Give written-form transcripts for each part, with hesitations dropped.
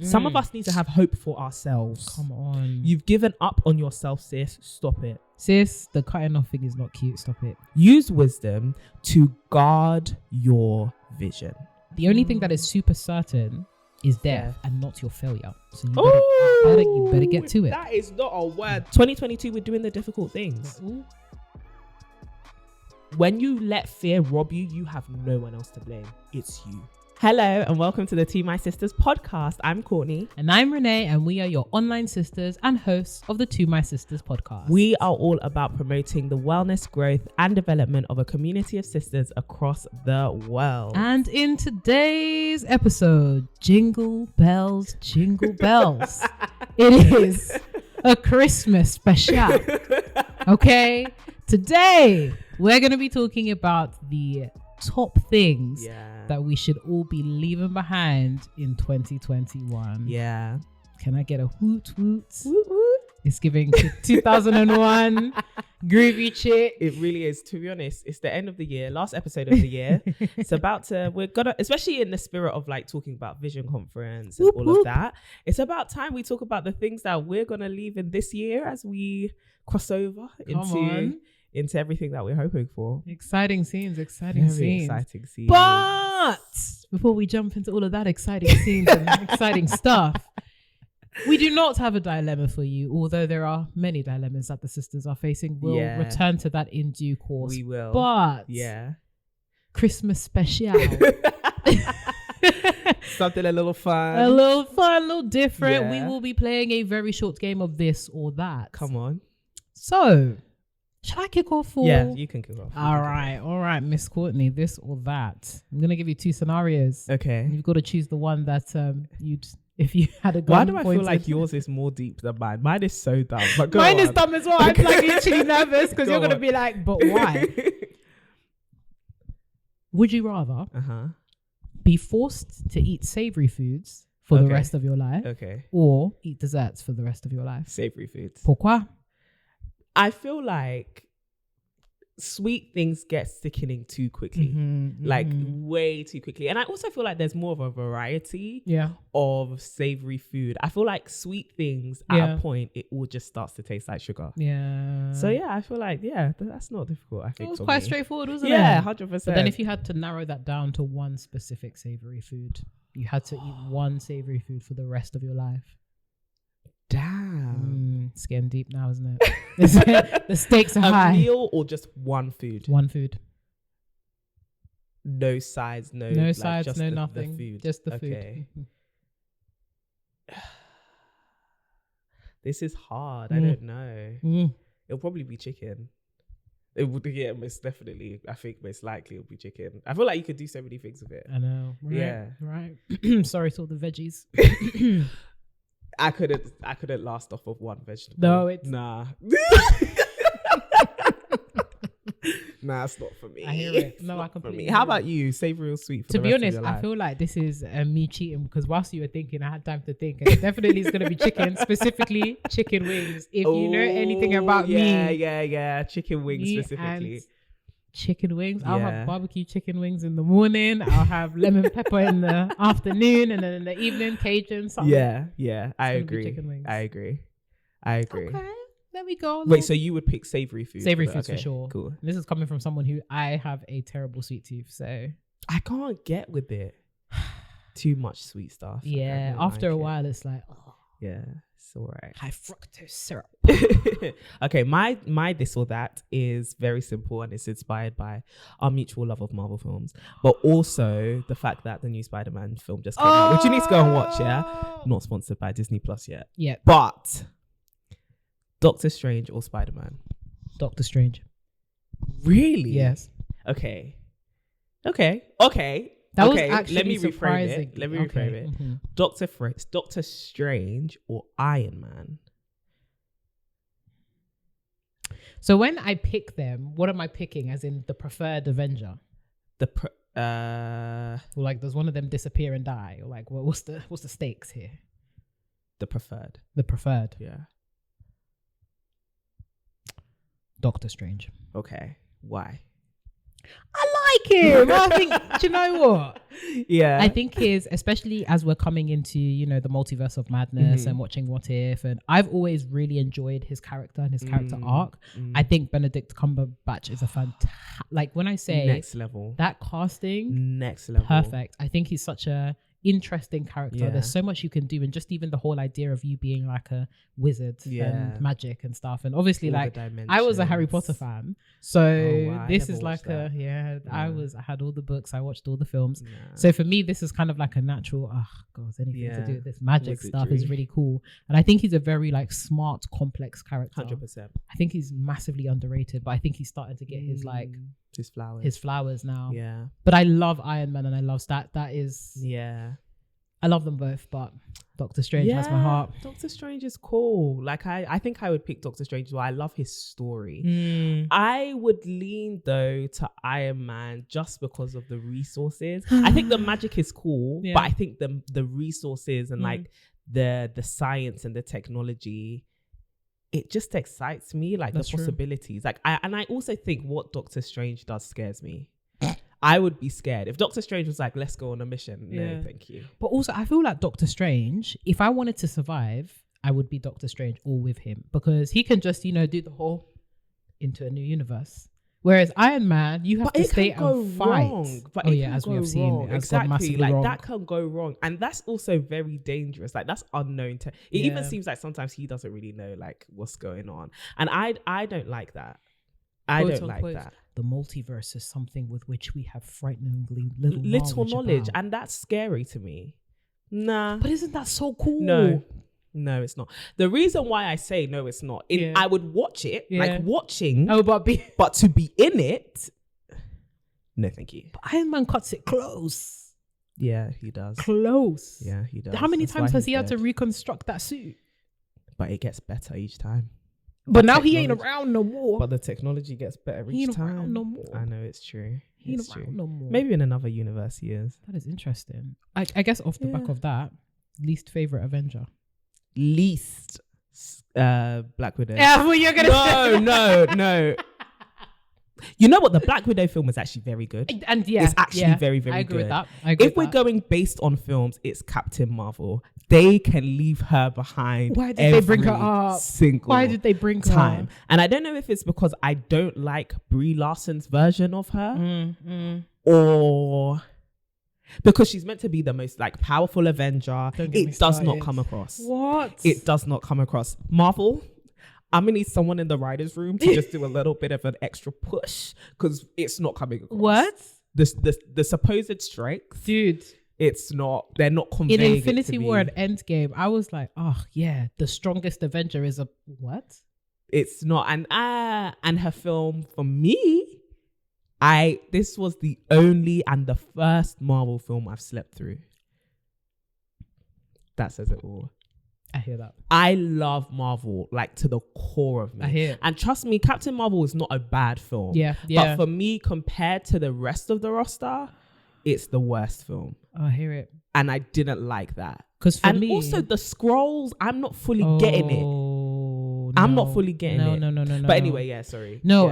Some of us need to have hope for ourselves. Come on. You've given up on yourself, sis. Stop it. Sis, the cutting off thing is not cute. Stop it. Use wisdom to guard your vision. The only thing that is super certain is death and not your failure. So you better get to it. That is not a word. 2022, we're doing the difficult things. Ooh. When you let fear rob you, you have no one else to blame. It's you. Hello and welcome to the To My Sisters podcast. I'm Courtney. And I'm Renee, and we are your online sisters and hosts of the To My Sisters podcast. We are all about promoting the wellness, growth, and development of a community of sisters across the world. And in today's episode, jingle bells, it is a Christmas special. Okay? Today, we're going to be talking about the top things that we should all be leaving behind in 2021. Yeah. Can I get a hoot hoot? Woot woot. It's giving 2001 groovy chick. It really is. To be honest, it's the end of the year, last episode of the year. We're gonna, especially in the spirit of like talking about Vision Conference and all of that. It's about time we talk about the things that we're gonna leave in this year as we cross over into everything that we're hoping for. Exciting scenes. Exciting scenes. But before we jump into all of that exciting scenes and exciting stuff, we do not have a dilemma for you, although there are many dilemmas that the sisters are facing. We'll return to that in due course. We will. But Christmas special. Something a little fun. A little different. Yeah. We will be playing a very short game of this or that. Come on. So, shall I kick off? Yeah, you can kick off. All right, Miss Courtney, this or that. I'm going to give you two scenarios. Okay. You've got to choose the one that you'd... If you had a gun. Why do I feel like yours is more deep than mine? Mine is so dumb. But mine is dumb as well. I'm like literally nervous because you're going to be like, but why? Would you rather be forced to eat savory foods for the rest of your life? Okay. Or eat desserts for the rest of your life? Savory foods. Pourquoi? I feel like sweet things get sickening too quickly, way too quickly. And I also feel like there's more of a variety of savory food. I feel like sweet things at a point, it all just starts to taste like sugar. Yeah. So I feel like, that's not difficult, I think. It was quite straightforward, wasn't it? Yeah, 100%. But then if you had to narrow that down to one specific savory food, you had to eat one savory food for the rest of your life. Damn. It's getting deep now, isn't it? The stakes are high. A meal or just one food? One food. No sides, no sides, just no the nothing. Food. Just the food. This is hard. I don't know. It'll probably be chicken. It would, most definitely. I think most likely it'll be chicken. I feel like you could do so many things with it. I know. Right, yeah. Right. Sorry to all the veggies. I couldn't last off of one vegetable. No, it's nah. Nah, it's not for me. I hear it. No, I completely. For me. How about you? Savory or sweet? To be honest, I feel like this is me cheating because whilst you were thinking, I had time to think, and it definitely is going to be chicken, specifically chicken wings. If you know anything about me, yeah, chicken wings specifically. Chicken wings. I'll have barbecue chicken wings in the morning. I'll have lemon pepper in the afternoon, and then in the evening, Cajun. Something. Yeah. I agree. Chicken wings. I agree. Okay, there we go. Wait, so you would pick savory food? Savory foods for sure. Cool. This is coming from someone who I have a terrible sweet tooth, so I can't get with it. Too much sweet stuff. Yeah, after a while, it's like, yeah. All right. High fructose syrup. Okay, my this or that is very simple and it's inspired by our mutual love of Marvel films, but also the fact that the new Spider-Man film just came out, which you need to go and watch. Not sponsored by Disney Plus yet. Yeah, but Doctor Strange or Spider-Man? Doctor Strange. Really? Yes. Okay. That was actually let me surprising. reframe it. Mm-hmm. Doctor Strange or Iron Man? So when I pick them, what am I picking? As in the preferred Avenger? Or like, does one of them disappear and die? Or like, what's the stakes here? The preferred. The preferred. Yeah. Doctor Strange. Okay. Why? I like him. I think, do you know what? Yeah. I think especially as we're coming into, the multiverse of madness and watching What If, and I've always really enjoyed his character and his character arc. I think Benedict Cumberbatch is a fantastic, like when I say next level, that casting, next level, perfect. I think he's such a interesting character. Yeah. There's so much you can do, and just even the whole idea of you being like a wizard and magic and stuff. And obviously, all like I was a Harry Potter fan, so this is like I had all the books, I watched all the films. So for me, this is kind of like a natural. Oh god, anything to do with this magic stuff is really cool. And I think he's a very like smart, complex character. 100%. I think he's massively underrated, but I think he's starting to get his flowers now. Yeah. But I love Iron Man and I love that. That is I love them both, but Doctor Strange has my heart. Doctor Strange is cool. Like I think I would pick Doctor Strange as well. I love his story. I would lean though to Iron Man just because of the resources. I think the magic is cool, but I think the resources and like the science and the technology, it just excites me, like the possibilities. Like I also think what Doctor Strange does scares me. I would be scared if Doctor Strange was like, let's go on a mission. No, thank you. But also I feel like Doctor Strange, if I wanted to survive, I would be Doctor Strange all with him, because he can just, do the whole into a new universe. Whereas Iron Man, you have to stay and fight. But as we have seen, exactly, like that can go wrong, and that's also very dangerous. Like that's unknown to. It even seems like sometimes he doesn't really know like what's going on, and I don't like that. I don't like that. The multiverse is something with which we have frighteningly little knowledge, and that's scary to me. Nah, but isn't that so cool? No, it's not. The reason why I say no, it's not. I would watch it, like watching. Oh, but to be in it, no, thank you. But Iron Man cuts it close. Yeah, he does. Close. Yeah, he does. How many times has he had to reconstruct that suit? But it gets better each time. But now he ain't around no more. But the technology gets better each time. He ain't around no more. I know, it's true. He ain't around no more. Maybe in another universe he is. That is interesting. I guess off the back of that, least favorite Avenger. Least Black Widow. Yeah, well, you're gonna say. No. You know what? The Black Widow film is actually very good. And it's actually very, very good. I agree with that. If we're going based on films, it's Captain Marvel. They can leave her behind. Why did they bring her up? Why did they bring her time? And I don't know if it's because I don't like Brie Larson's version of her, or because she's meant to be the most like powerful Avenger. It does not come across. What? It does not come across. Marvel, I'm gonna need someone in the writer's room to just do a little bit of an extra push, because it's not coming across. What? The supposed strength, dude. It's not. They're not conveying in Infinity War and Endgame. I was like, oh yeah, the strongest Avenger is a what? It's not. And her film, for me, this was the only and the first Marvel film I've slept through. That says it all. I hear that. I love Marvel, like to the core of me. I hear it. And trust me, Captain Marvel is not a bad film. Yeah. But for me, compared to the rest of the roster, it's the worst film. I hear it. And I didn't like that. Because for me... And also the scrolls, I'm not fully getting it. I'm not fully getting it. No. But anyway, yeah, sorry. No,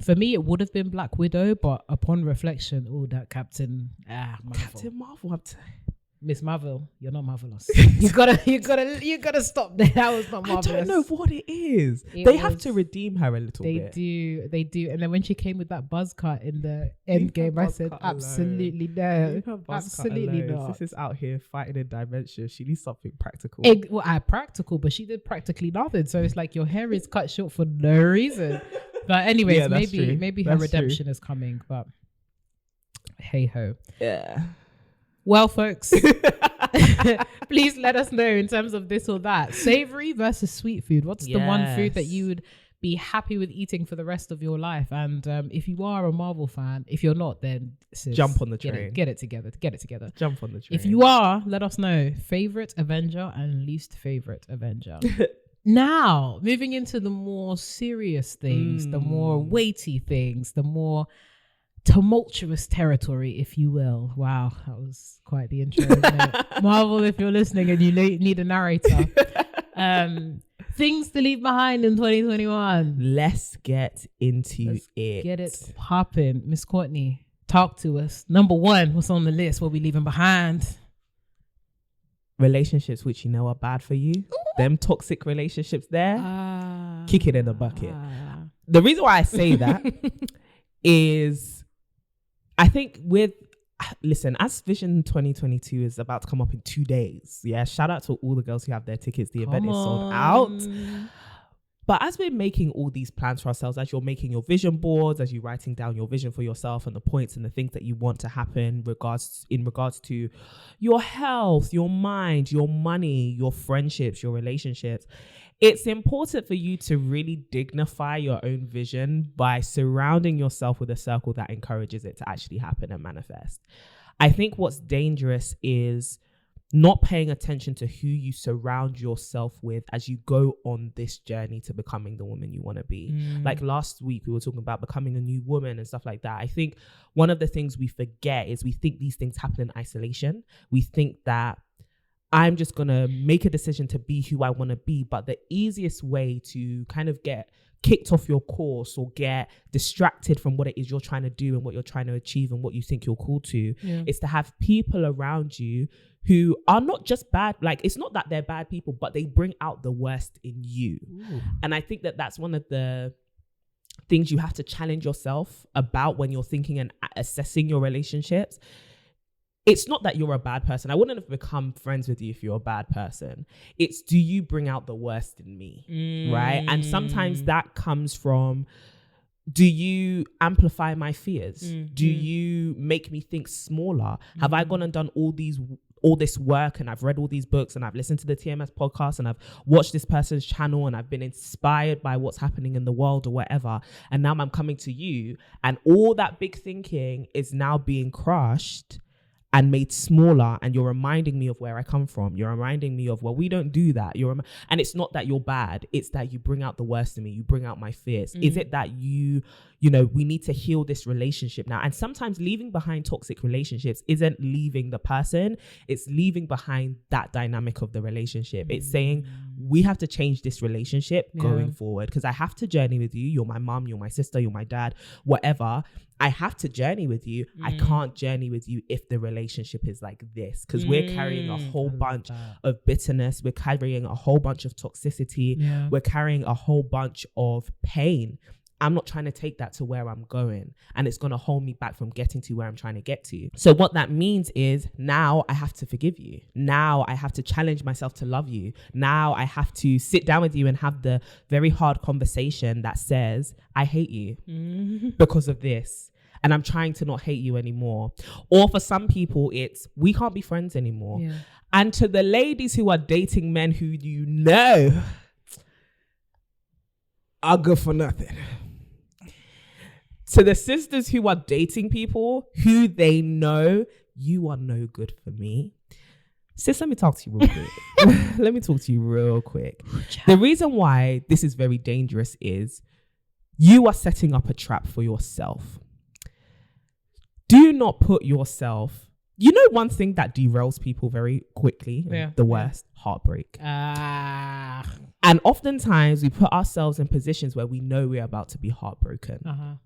for me, it would have been Black Widow, but upon reflection, that Captain Marvel. Captain Marvel, Miss Marvel, you're not marvelous. you gotta stop there. That was not marvelous. I don't know what it is. They have to redeem her a little bit. They do. And then when she came with that buzz cut in the end game, I said, absolutely no. Absolutely not. This is out here fighting in dimension. She needs something practical. Practical, but she did practically nothing. So it's like your hair is cut short for no reason. But anyways, maybe her redemption is coming. But hey ho. Yeah. Well, folks, please let us know in terms of this or that. Savory versus sweet food. What's the one food that you would be happy with eating for the rest of your life? And if you are a Marvel fan, if you're not, then jump on the train. Get it together. Jump on the train. If you are, let us know. Favorite Avenger and least favorite Avenger. Now, moving into the more serious things, the more weighty things, the more tumultuous territory, if you will. Wow, that was quite the intro, isn't it? Marvel, if you're listening and you need a narrator. Things to leave behind in 2021. Let's get into it. Get it popping. Miss Courtney, Talk to us. Number one, what's on the list? What we leaving behind? Relationships which you know are bad for you. Ooh. Them toxic relationships there, kick it in the bucket. The reason why I say that is I think as Vision 2022 is about to come up in 2 days. Yeah, shout out to all the girls who have their tickets. The event is sold out. But as we're making all these plans for ourselves, as you're making your vision boards, as you're writing down your vision for yourself and the points and the things that you want to happen in regards to your health, your mind, your money, your friendships, your relationships, it's important for you to really dignify your own vision by surrounding yourself with a circle that encourages it to actually happen and manifest. I think what's dangerous is not paying attention to who you surround yourself with as you go on this journey to becoming the woman you want to be. Like last week, we were talking about becoming a new woman and stuff like that. I think one of the things we forget is we think these things happen in isolation. We think that I'm just going to make a decision to be who I want to be. But the easiest way to kind of get kicked off your course or get distracted from what it is you're trying to do and what you're trying to achieve and what you think you're called to is to have people around you who are not just bad. Like, it's not that they're bad people, but they bring out the worst in you. Ooh. And I think that that's one of the things you have to challenge yourself about when you're thinking and assessing your relationships. It's not that you're a bad person. I wouldn't have become friends with you if you're a bad person. It's, do you bring out the worst in me, right? And sometimes that comes from, do you amplify my fears? Do you make me think smaller? Have I gone and done all this work and I've read all these books and I've listened to the TMS podcast and I've watched this person's channel and I've been inspired by what's happening in the world or whatever, and now I'm coming to you and all that big thinking is now being crushed and made smaller, and you're reminding me of where I come from. You're reminding me of, well, we don't do that. And it's not that you're bad. It's that you bring out the worst in me. You bring out my fears. Is it that we need to heal this relationship now? And sometimes leaving behind toxic relationships isn't leaving the person. It's leaving behind that dynamic of the relationship. It's saying, we have to change this relationship going forward, because I have to journey with you. You're my mom, you're my sister, you're my dad, whatever. I have to journey with you. I can't journey with you if the relationship is like this, because we're carrying a whole bunch of bitterness. We're carrying a whole bunch of toxicity. Yeah. We're carrying a whole bunch of pain. I'm not trying to take that to where I'm going, and it's going to hold me back from getting to where I'm trying to get to. So what that means is, now I have to forgive you. Now I have to challenge myself to love you. Now I have to sit down with you and have the very hard conversation that says, I hate you because of this. And I'm trying to not hate you anymore. Or for some people, it's, we can't be friends anymore. Yeah. And to the ladies who are dating men who you know are good for nothing, to the sisters who are dating people who they know, you are no good for me. Sis, let me talk to you real quick. Let me talk to you real quick. The reason why this is very dangerous is you are setting up a trap for yourself. Do not put yourself, one thing that derails people very quickly, the worst, heartbreak. And oftentimes we put ourselves in positions where we know we're about to be heartbroken.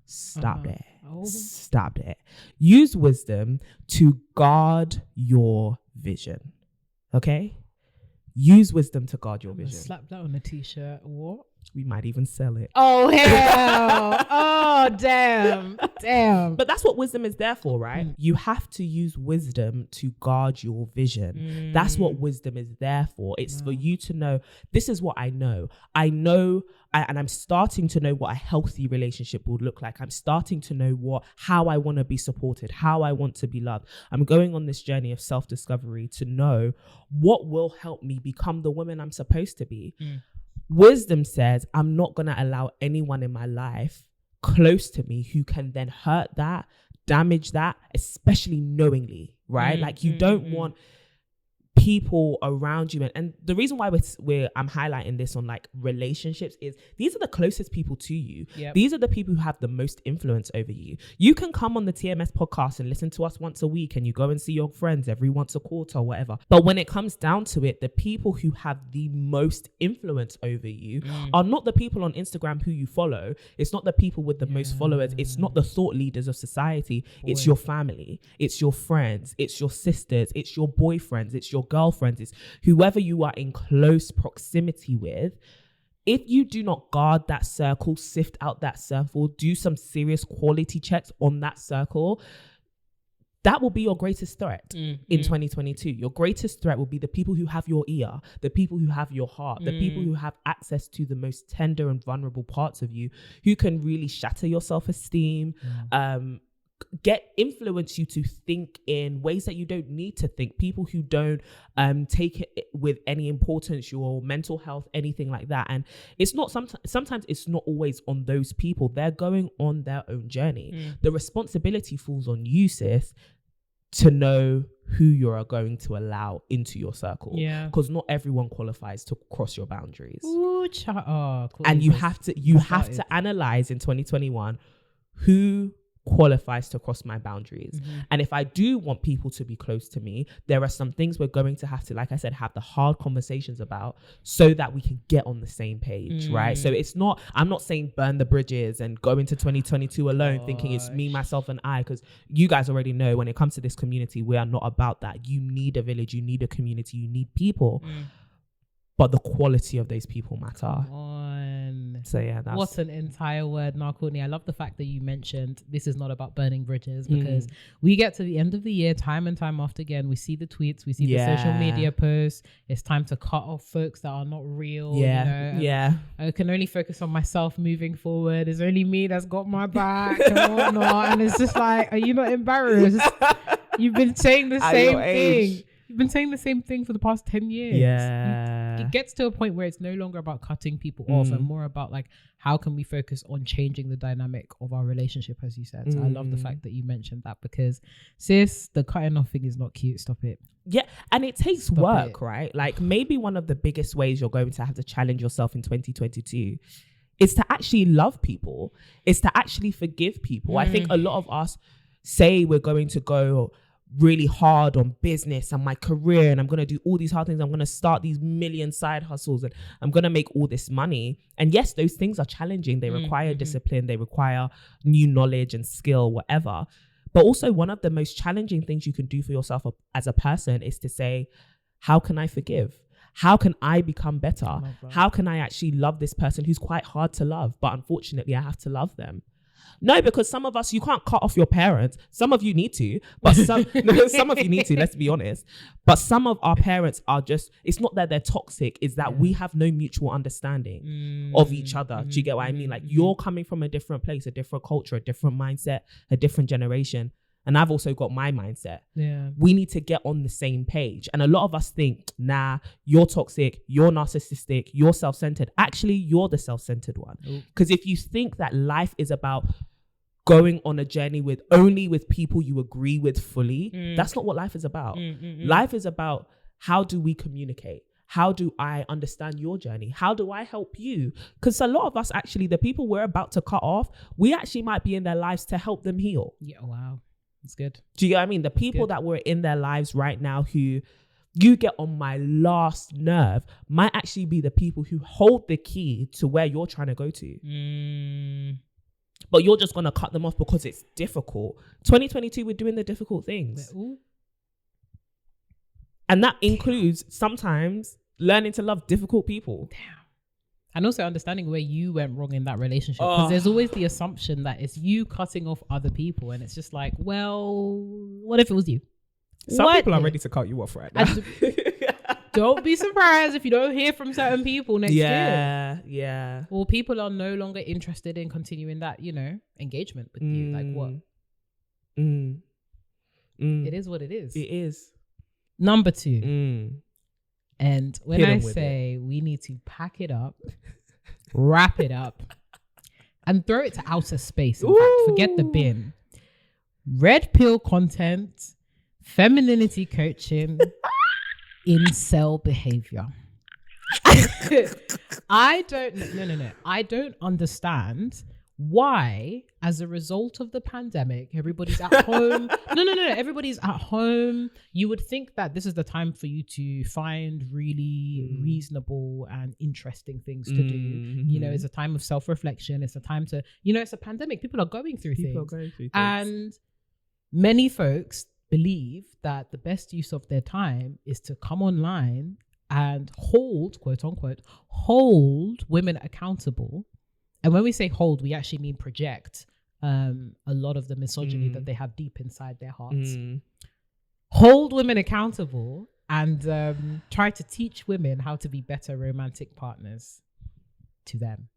Stop it. Oh. Stop it. Use wisdom to guard your vision. Okay? Use wisdom to guard your vision. Slap that on a t-shirt. What? We might even sell it. Oh, hell. Oh, damn. Damn. But that's what wisdom is there for, right? You have to use wisdom to guard your vision. That's what wisdom is there for. It's for you to know, this is what I know. And I'm starting to know what a healthy relationship would look like. I'm starting to know how I want to be supported, how I want to be loved. I'm going on this journey of self-discovery to know what will help me become the woman I'm supposed to be. Wisdom says, I'm not going to allow anyone in my life close to me who can then hurt that, damage that, especially knowingly, right? Like, you don't want people around you. And the reason why I'm highlighting this on like relationships is these are the closest people to you. Yep. These are the people who have the most influence over you. You can come on the TMS podcast and listen to us once a week, and you go and see your friends every once a quarter or whatever. But when it comes down to it, the people who have the most influence over you are not the people on Instagram who you follow. It's not the people with the most followers. It's not the thought leaders of society. It's your family. It's your friends. It's your sisters. It's your boyfriends. It's your girlfriends. It's whoever you are in close proximity with. If you do not guard that circle, sift out that circle, do some serious quality checks on that circle, that will be your greatest threat in 2022. Your greatest threat will be the people who have your ear, the people who have your heart, the people who have access to the most tender and parts of you, who can really shatter your self-esteem, influence you to think in ways that you don't need to think. People who don't take it with any importance, your mental health, anything like that. And it's not sometimes it's not always on those people. They're going on their own journey. The responsibility falls on you, sis, to know who you are going to allow into your circle. Yeah, because not everyone qualifies to cross your boundaries. Ooh, and you have to analyze in 2021 who qualifies to cross my boundaries. And if I do want people to be close to me, there are some things we're going to have to, like I said, have the hard conversations about so that we can get on the same page, right? So I'm not saying burn the bridges and go into 2022 alone thinking it's me, myself and I, because you guys already know when it comes to this community, we are not about that. You need a village, you need a community, you need people. But the quality of those people matter. So yeah, that's... What an entire word. Now, Courtney, I love the fact that you mentioned this is not about burning bridges, because we get to the end of the year time and time after again, we see the tweets, we see the social media posts. It's time to cut off folks that are not real. I can only focus on myself moving forward. It's only me that's got my back and whatnot. And it's just like, are you not embarrassed? You've been saying the same thing. You've been saying the same thing for the past 10 years. It gets to a point where it's no longer about cutting people off and more about like, how can we focus on changing the dynamic of our relationship, as you said. So I love the fact that you mentioned that, because sis, the cutting off thing is not cute. Stop it. Yeah. And it takes work, right? Like maybe one of the biggest ways you're going to have to challenge yourself in 2022 is to actually love people. It's to actually forgive people. I think a lot of us say we're going to go really hard on business and my career, and I'm going to do all these hard things. I'm going to start these million side hustles and I'm going to make all this money. And yes, those things are challenging. They require discipline. They require new knowledge and skill, whatever. But also one of the most challenging things you can do for yourself as a person is to say, how can I forgive? How can I become better? How can I actually love this person who's quite hard to love, but unfortunately I have to love them? No, because some of us, you can't cut off your parents. Some of you need to, but some of you need to, let's be honest. But some of our parents are just, it's not that they're toxic, it's that we have no mutual understanding of each other. Do you get what I mean? Like you're coming from a different place, a different culture, a different mindset, a different generation. And I've also got my mindset. We need to get on the same page. And a lot of us think, nah, you're toxic, you're narcissistic, you're self-centered. Actually, you're the self-centered one. Because if you think that life is about going on a journey with people you agree with fully, that's not what life is about. Life is about, how do we communicate? How do I understand your journey? How do I help you? Because a lot of us, actually, the people we're about to cut off, we actually might be in their lives to help them heal. Yeah, wow. That's good. Do you get what I mean? The people that were in their lives right now who you get on my last nerve might actually be the people who hold the key to where you're trying to go to. But you're just going to cut them off because it's difficult. 2022, we're doing the difficult things. And that includes sometimes learning to love difficult people. Damn. And also understanding where you went wrong in that relationship. Because there's always the assumption that it's you cutting off other people. And it's just like, well, what if it was you? Some people are ready to cut you off right now. Don't be surprised if you don't hear from certain people next year. Yeah. Or people are no longer interested in continuing that, engagement with you. Like what? It is what it is. It is. Number 2. And when I say we need to pack it up, wrap it up, and throw it to outer space, in fact, forget the bin. Red pill content, femininity coaching, incel behavior. I don't understand why, as a result of the pandemic, everybody's at home. Everybody's at home. You would think that this is the time for you to find really reasonable and interesting things to do. You know, it's a time of self-reflection. It's a time to, it's a pandemic. People are going through things. And many folks believe that the best use of their time is to come online and hold, quote unquote, hold women accountable. And when we say hold, we actually mean project a lot of the misogyny that they have deep inside their hearts. Hold women accountable and try to teach women how to be better romantic partners to them.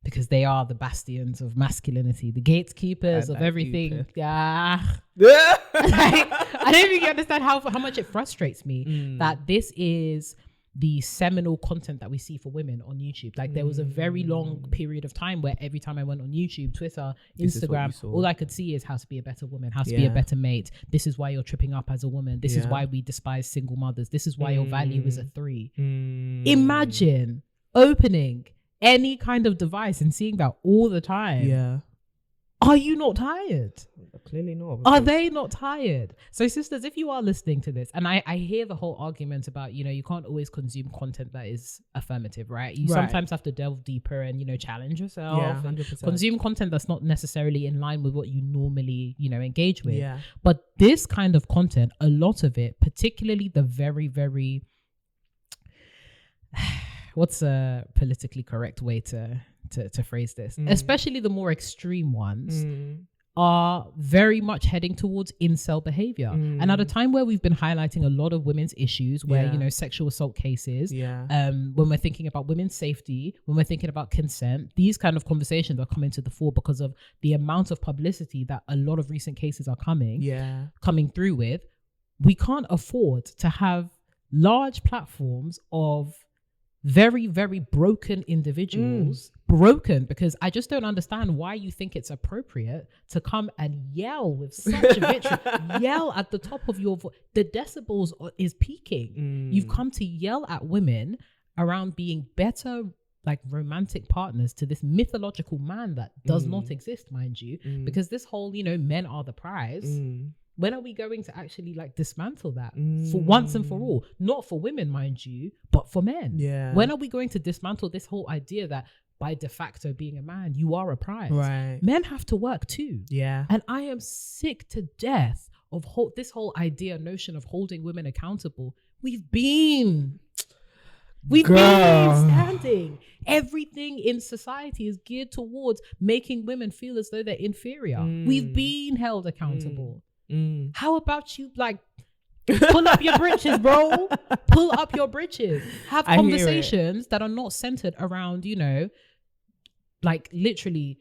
Because they are the bastions of masculinity, the gatekeepers of everything. Yeah. I don't think you understand how much it frustrates me that this is the seminal content that we see for women on YouTube. Like there was a very long period of time where every time I went on YouTube, Twitter, Instagram, all I could see is how to be a better woman, how to be a better mate. This is why you're tripping up as a woman. This is why we despise single mothers. This is why your value is a 3. Imagine opening any kind of device and seeing that all the time. Yeah. Are you not tired? Clearly not. Are they not tired? So sisters, if you are listening to this, and I hear the whole argument about, you can't always consume content that is affirmative, right? You sometimes have to delve deeper and, challenge yourself. Yeah, 100%. Consume content that's not necessarily in line with what you normally, engage with. Yeah. But this kind of content, a lot of it, particularly the very, very... what's a politically correct way to phrase this? Especially the more extreme ones are very much heading towards incel behavior. And at a time where we've been highlighting a lot of women's issues, where, sexual assault cases, when we're thinking about women's safety, when we're thinking about consent, these kind of conversations are coming to the fore because of the amount of publicity that a lot of recent cases are coming through with. We can't afford to have large platforms of very, very broken individuals, because I just don't understand why you think it's appropriate to come and yell with such vitriol, yell at the top of your voice. The decibels is peaking. You've come to yell at women around being better, like romantic partners to this mythological man that does not exist, mind you, because this whole, men are the prize. When are we going to actually dismantle that for once and for all? Not for women, mind you, but for men. Yeah. When are we going to dismantle this whole idea that by de facto being a man, you are a prize? Right. Men have to work too. Yeah. And I am sick to death of this whole notion of holding women accountable. We've been standing. Everything in society is geared towards making women feel as though they're inferior. We've been held accountable. How about you pull up your britches, bro? Pull up your britches. Have conversations that are not centered around, literally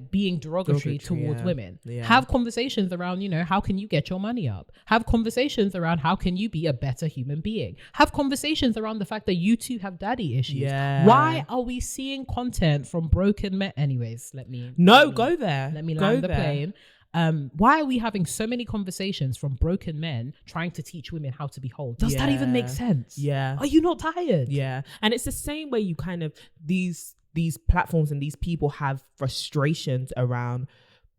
being derogatory towards women. Yeah. Have conversations around, how can you get your money up? Have conversations around how can you be a better human being? Have conversations around the fact that you too have daddy issues. Yeah. Why are we seeing content from broken men? Anyways, go there. Let me land the plane. Why are we having so many conversations from broken men trying to teach women how to be whole? Does that even make sense? Yeah. Are you not tired? Yeah. And it's the same way you kind of, these platforms and these people have frustrations around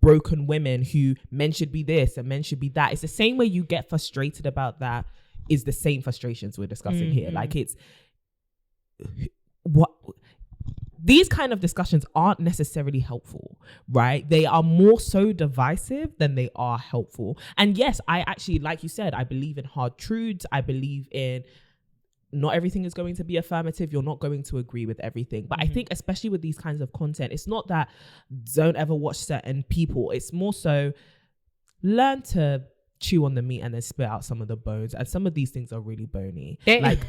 broken women who men should be this and men should be that. It's the same way you get frustrated about that is the same frustrations we're discussing here. It's what... These kind of discussions aren't necessarily helpful, right? They are more so divisive than they are helpful. And yes, I actually, like you said, I believe in hard truths. I believe in not everything is going to be affirmative. You're not going to agree with everything. But I think especially with these kinds of content, it's not that don't ever watch certain people. It's more so learn to chew on the meat and then spit out some of the bones, and some of these things are really bony.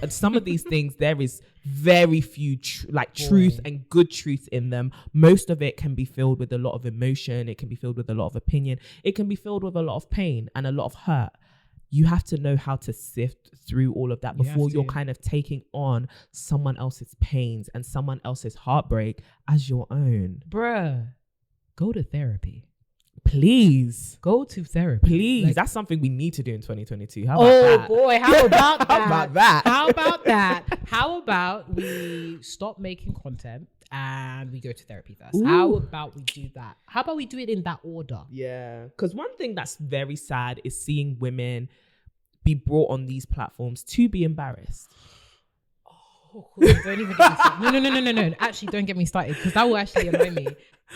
Some of these things, there is very few truth and good truth in them. Most of it can be filled with a lot of emotion. It can be filled with a lot of opinion. It can be filled with a lot of pain and a lot of hurt. You have to know how to sift through all of that before you're kind of taking on someone else's pains and someone else's heartbreak as your own. Bruh, go to therapy. Please. Go to therapy. Please. Like, that's something we need to do in 2022. How about that? Boy, how about that? How about that? How about that? How about we stop making content and we go to therapy first? Ooh. How about we do that? How about we do it in that order? Yeah. Because one thing that's very sad is seeing women be brought on these platforms to be embarrassed. Oh, cool. Don't even get me started. No. Actually, don't get me started, because that will actually annoy me.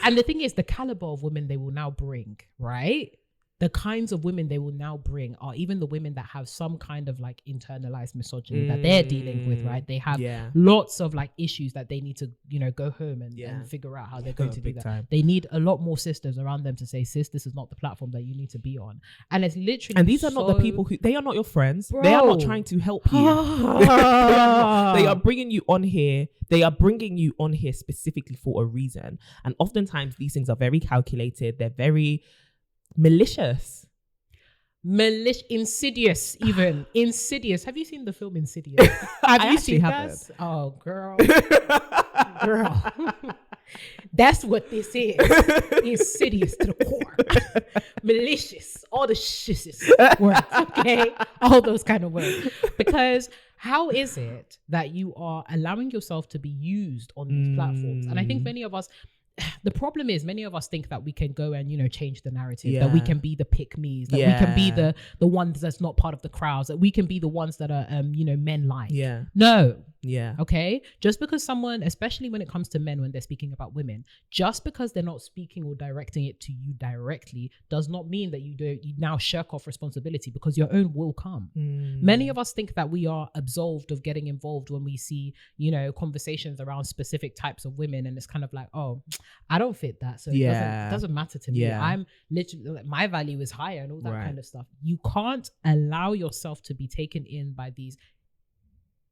And the thing is, the caliber of women they will now bring, right? The kinds of women they will now bring are even the women that have some kind of like internalized misogyny that they're dealing with, right? They have lots of like issues that they need to, you know, go home and figure out how they're going to do that. Time. They need a lot more sisters around them to say, sis, this is not the platform that you need to be on. And it's literally, and these are not the people who, they are not your friends. Bro. They are not trying to help you. They are bringing you on here. They are bringing you on here specifically for a reason. And oftentimes these things are very calculated. They're very malicious, insidious, even insidious. Have you seen the film Insidious? Have you seen that? Oh, girl. That's what this is. Insidious to the core. Malicious, all the shizzes words, okay? All those kind of words. Because how is it that you are allowing yourself to be used on these platforms? And I think many of us, the problem is many of us think that we can go and, you know, change the narrative, that we can be the pick-me's, that we can be the ones that's not part of the crowds, that we can be the ones that are, you know, men like. Yeah. No. Yeah. Okay. Just because someone, especially when it comes to men, when they're speaking about women, just because they're not speaking or directing it to you directly does not mean that you now shirk off responsibility, because your own will come. Many of us think that we are absolved of getting involved when we see, you know, conversations around specific types of women, and it's kind of like, oh, I don't fit that, so it doesn't matter to me. I'm literally, like, my value is higher and all that kind of stuff. You can't allow yourself to be taken in by these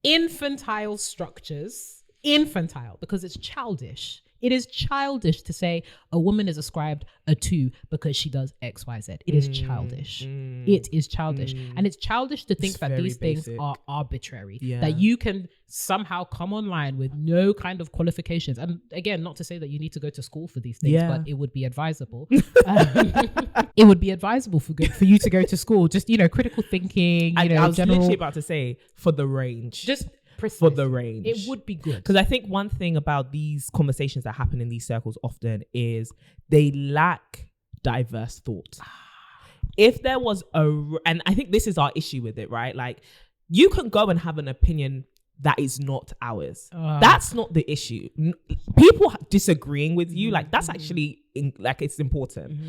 infantile structures, because it's childish. It is childish to say a woman is ascribed a 2 because she does X, Y, Z. It is childish. It is childish. And it's childish to think that these things are arbitrary, that you can somehow come online with no kind of qualifications. And again, not to say that you need to go to school for these things, but it would be advisable. It would be advisable for you to go to school. Just, you know, critical thinking, you know, I was literally about to say, for the range. Just for the range. It would be good. Because I think one thing about these conversations that happen in these circles often is they lack diverse thought. If there was and I think this is our issue with it, right? Like, you can go and have an opinion that is not ours. That's not the issue. People disagreeing with you, like, that's actually it's important.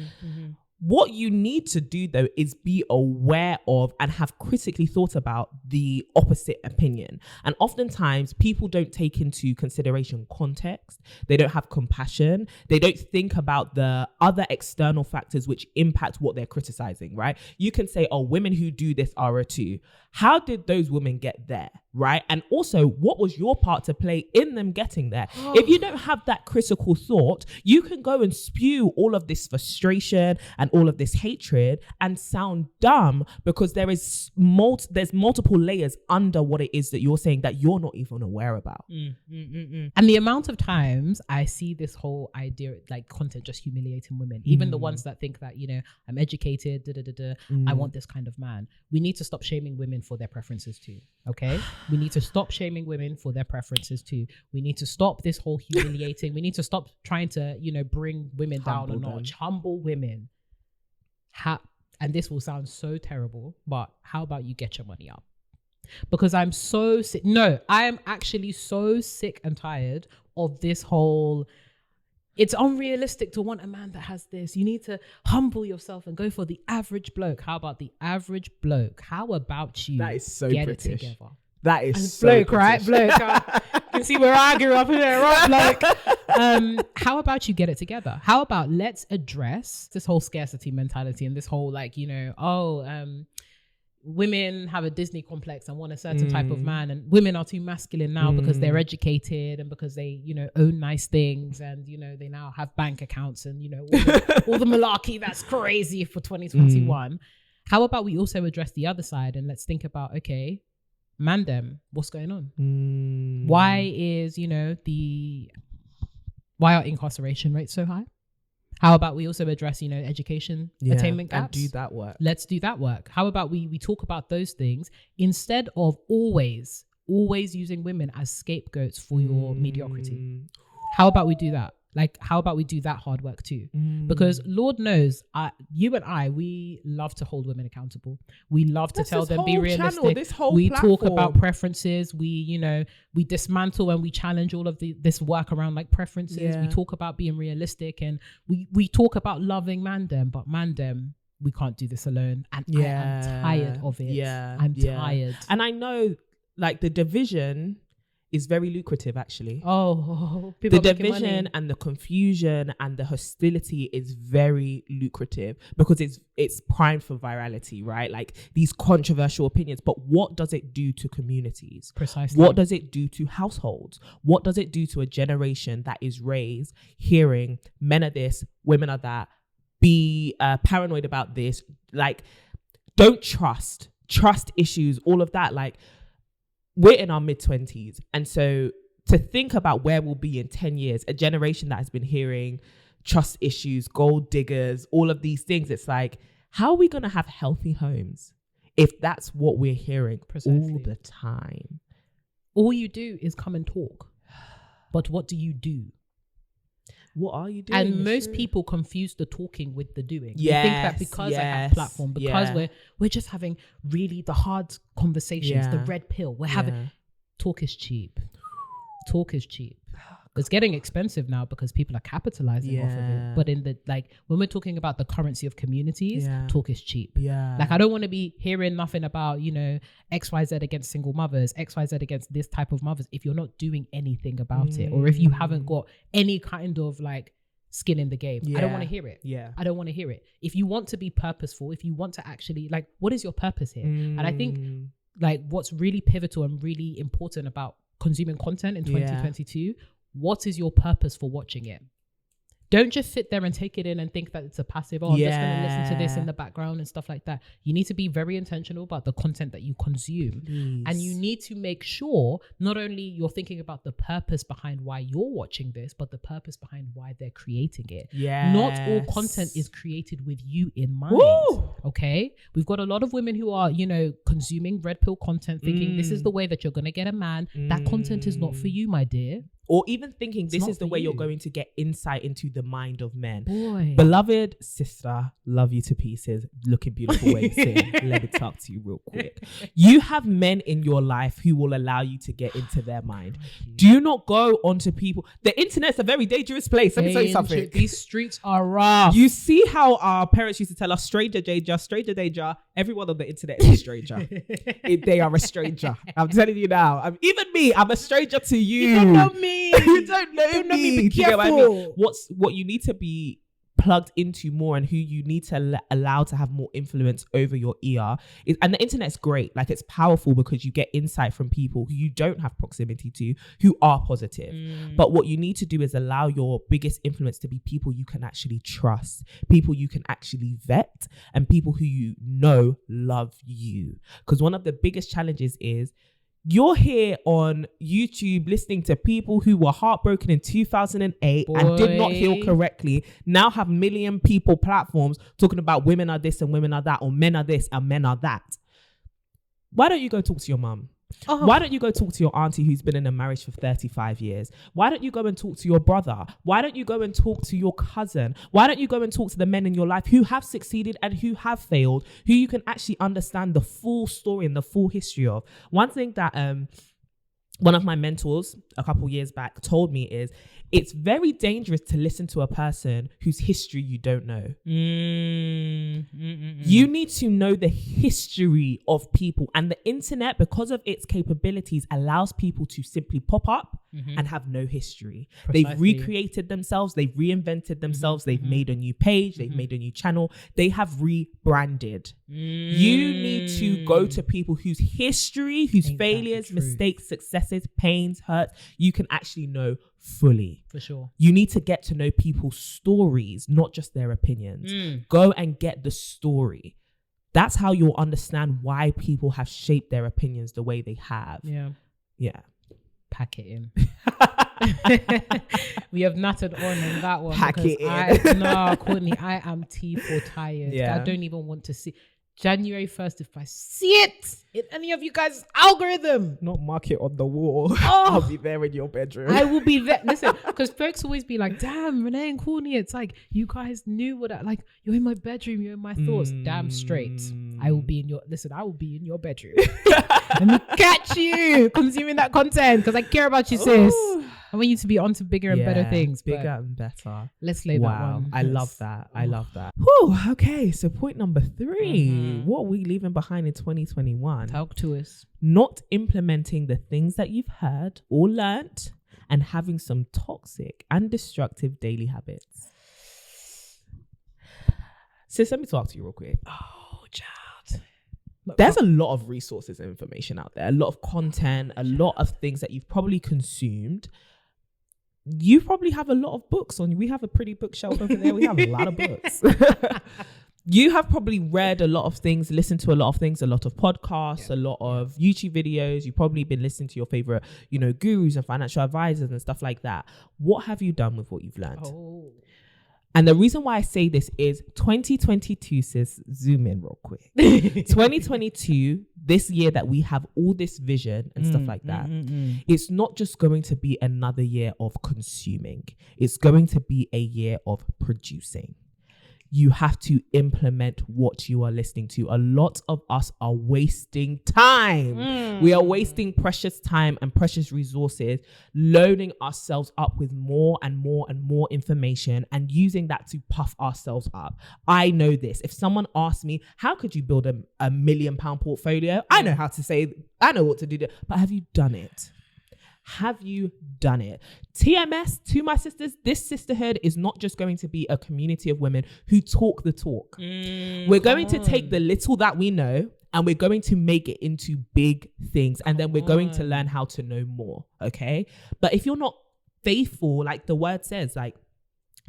What you need to do, though, is be aware of and have critically thought about the opposite opinion. And oftentimes people don't take into consideration context. They don't have compassion. They don't think about the other external factors which impact what they're criticizing, right? You can say, oh, women who do this are a 2. How did those women get there, right? And also, what was your part to play in them getting there? If you don't have that critical thought, you can go and spew all of this frustration and all of this hatred and sound dumb, because there's multiple layers under what it is that you're saying that you're not even aware about. And the amount of times I see this whole idea, like, content just humiliating women, even the ones that think that, you know, I'm educated, I want this kind of man. We need to stop shaming women for their preferences too. Okay, we need to stop shaming women for their preferences too. We need to stop this whole humiliating. We need to stop trying to, you know, bring women down a notch. Humble women. And this will sound so terrible, but how about you get your money up? Because I'm so sick. No, I am actually so sick and tired of this whole, it's unrealistic to want a man that has this. You need to humble yourself and go for the average bloke. How about the average bloke? How about you that is so get British. It together? That is and so bloke, British. Right? Bloke. You can see where I grew up in there, right? Bloke. How about you get it together? How about let's address this whole scarcity mentality and this whole, like, you know, women have a Disney complex and want a certain type of man, and women are too masculine now because they're educated and because they, you know, own nice things, and, you know, they now have bank accounts and, you know, all the malarkey that's crazy for 2021. How about we also address the other side, and let's think about, okay, mandem, what's going on? Why is, you know, why are incarceration rates so high? How about we also address, education attainment gaps? And do that work. Let's do that work. How about we talk about those things instead of always using women as scapegoats for your mediocrity? How about we do that? Like, how about we do that hard work too? Because Lord knows, you and I, we love to hold women accountable. We love to tell them, be realistic. We talk about preferences. We dismantle and we challenge all of this work around like preferences. Yeah. We talk about being realistic, and we talk about loving mandem, but mandem, we can't do this alone. And I am tired of it. Yeah. I'm tired. And I know like the division is very lucrative, actually. The division and the confusion and the hostility is very lucrative because it's primed for virality, right? Like these controversial opinions. But what does it do to communities? Precisely. What does it do to households? What does it do to a generation that is raised hearing men are this, women are that, be paranoid about this, like don't trust issues, all of that, like. We're in our mid-20s. And so to think about where we'll be in 10 years, a generation that has been hearing trust issues, gold diggers, all of these things, it's like, how are we going to have healthy homes if that's what we're hearing all the time? All you do is come and talk. But what do you do? What are you doing? And most people confuse the talking with the doing. Yes, they think that because I have platform, because we're just having really the hard conversations, the red pill. We're having talk is cheap. Talk is cheap. It's getting expensive now because people are capitalizing off of it. But in the when we're talking about the currency of communities, talk is cheap. Yeah. Like I don't want to be hearing nothing about, XYZ against single mothers, XYZ against this type of mothers if you're not doing anything about it, or if you haven't got any kind of like skin in the game. I don't want to hear it. I don't want to hear it. If you want to be purposeful, if you want to actually what is your purpose here? And I think what's really pivotal and really important about consuming content in 2022, what is your purpose for watching it? Don't just sit there and take it in and think that it's a passive, I'm just going to listen to this in the background and stuff like that. You need to be very intentional about the content that you consume. And you need to make sure not only you're thinking about the purpose behind why you're watching this, but the purpose behind why they're creating it. Not all content is created with you in mind. Okay? We've got a lot of women who are, consuming red pill content thinking this is the way that you're going to get a man. That content is not for you, my dear. Or even thinking this is the way you're going to get insight into the mind of men. Boy. Beloved sister, love you to pieces. Looking beautiful way to sing. Let me talk to you real quick. You have men in your life who will allow you to get into their mind. Do not go onto people. The internet's a very dangerous place. Let me tell you something. These streets are rough. You see how our parents used to tell us, stranger danger, stranger danger. Everyone on the internet is a stranger. They are a stranger. I'm telling you now. Even me, I'm a stranger to you. You don't know me. You don't know me. Be careful. What I mean? What you need to be plugged into more and who you need to allow to have more influence over your ear is, and the internet's great, like it's powerful because you get insight from people who you don't have proximity to who are positive. But what you need to do is allow your biggest influence to be people you can actually trust, people you can actually vet, and people who you know love you. Because one of the biggest challenges is you're here on YouTube listening to people who were heartbroken in 2008 and did not heal correctly, now have million people platforms talking about women are this and women are that, or men are this and men are that. Why don't you go talk to your mum? Why don't you go talk to your auntie who's been in a marriage for 35 years? Why don't you go and talk to your brother? Why don't you go and talk to your cousin? Why don't you go and talk to the men in your life who have succeeded and who have failed, who you can actually understand the full story and the full history of? One thing that one of my mentors a couple years back told me is it's very dangerous to listen to a person whose history you don't know. You need to know the history of people, and the internet, because of its capabilities, allows people to simply pop up and have no history. Precisely. They've recreated themselves, they've reinvented themselves, they've made a new page, they've made a new channel, they have rebranded. You need to go to people whose history, whose failures, mistakes, successes, pains, hurts, you can actually know fully. For sure. You need to get to know people's stories, not just their opinions. Go and get the story. That's how you'll understand why people have shaped their opinions the way they have. Yeah. Yeah. Pack it in. We have nattered on in that one. Pack it in. No, Courtney, I am T4 tired. Yeah. I don't even want to see January 1st if I see it in any of you guys' algorithm. Not mark it on the wall. Oh, I'll be there in your bedroom. I will be there. Listen, because folks always be like, damn, Renee and Courtney, it's like, you guys knew what like, you're in my bedroom, you're in my thoughts. Damn straight. I will be in your bedroom. Let me catch you consuming that content because I care about you, sis. I want you to be on to bigger and better things. Bigger and better. Let's lay that one. I love that. I love that. Whew, okay, so point number 3. What are we leaving behind in 2021? Talk to us. Not implementing the things that you've heard or learnt and having some toxic and destructive daily habits. Sis, let me talk to you real quick. Oh, child. There's a lot of resources and information out there, a lot of content, a lot of things that you've probably consumed. You probably have a lot of books on you. We have a pretty bookshelf over there. We have a lot of books. You have probably read a lot of things, listened to a lot of things, a lot of podcasts, a lot of YouTube videos. You've probably been listening to your favorite, gurus and financial advisors and stuff like that. What have you done with what you've learned? And the reason why I say this is 2022, sis, zoom in real quick. 2022, this year that we have all this vision and stuff like that, it's not just going to be another year of consuming. It's going to be a year of producing. You have to implement what you are listening to. A lot of us are wasting time. We are wasting precious time and precious resources, loading ourselves up with more and more and more information and using that to puff ourselves up. I know this. If someone asks me, how could you build a £1 million portfolio? I know how to say, I know what to do, but have you done it? Have you done it? TMS, to my sisters, this sisterhood is not just going to be a community of women who talk the talk. We're going to take the little that we know and we're going to make it into big things. And then we're going to learn how to know more. Okay. But if you're not faithful, like the word says, like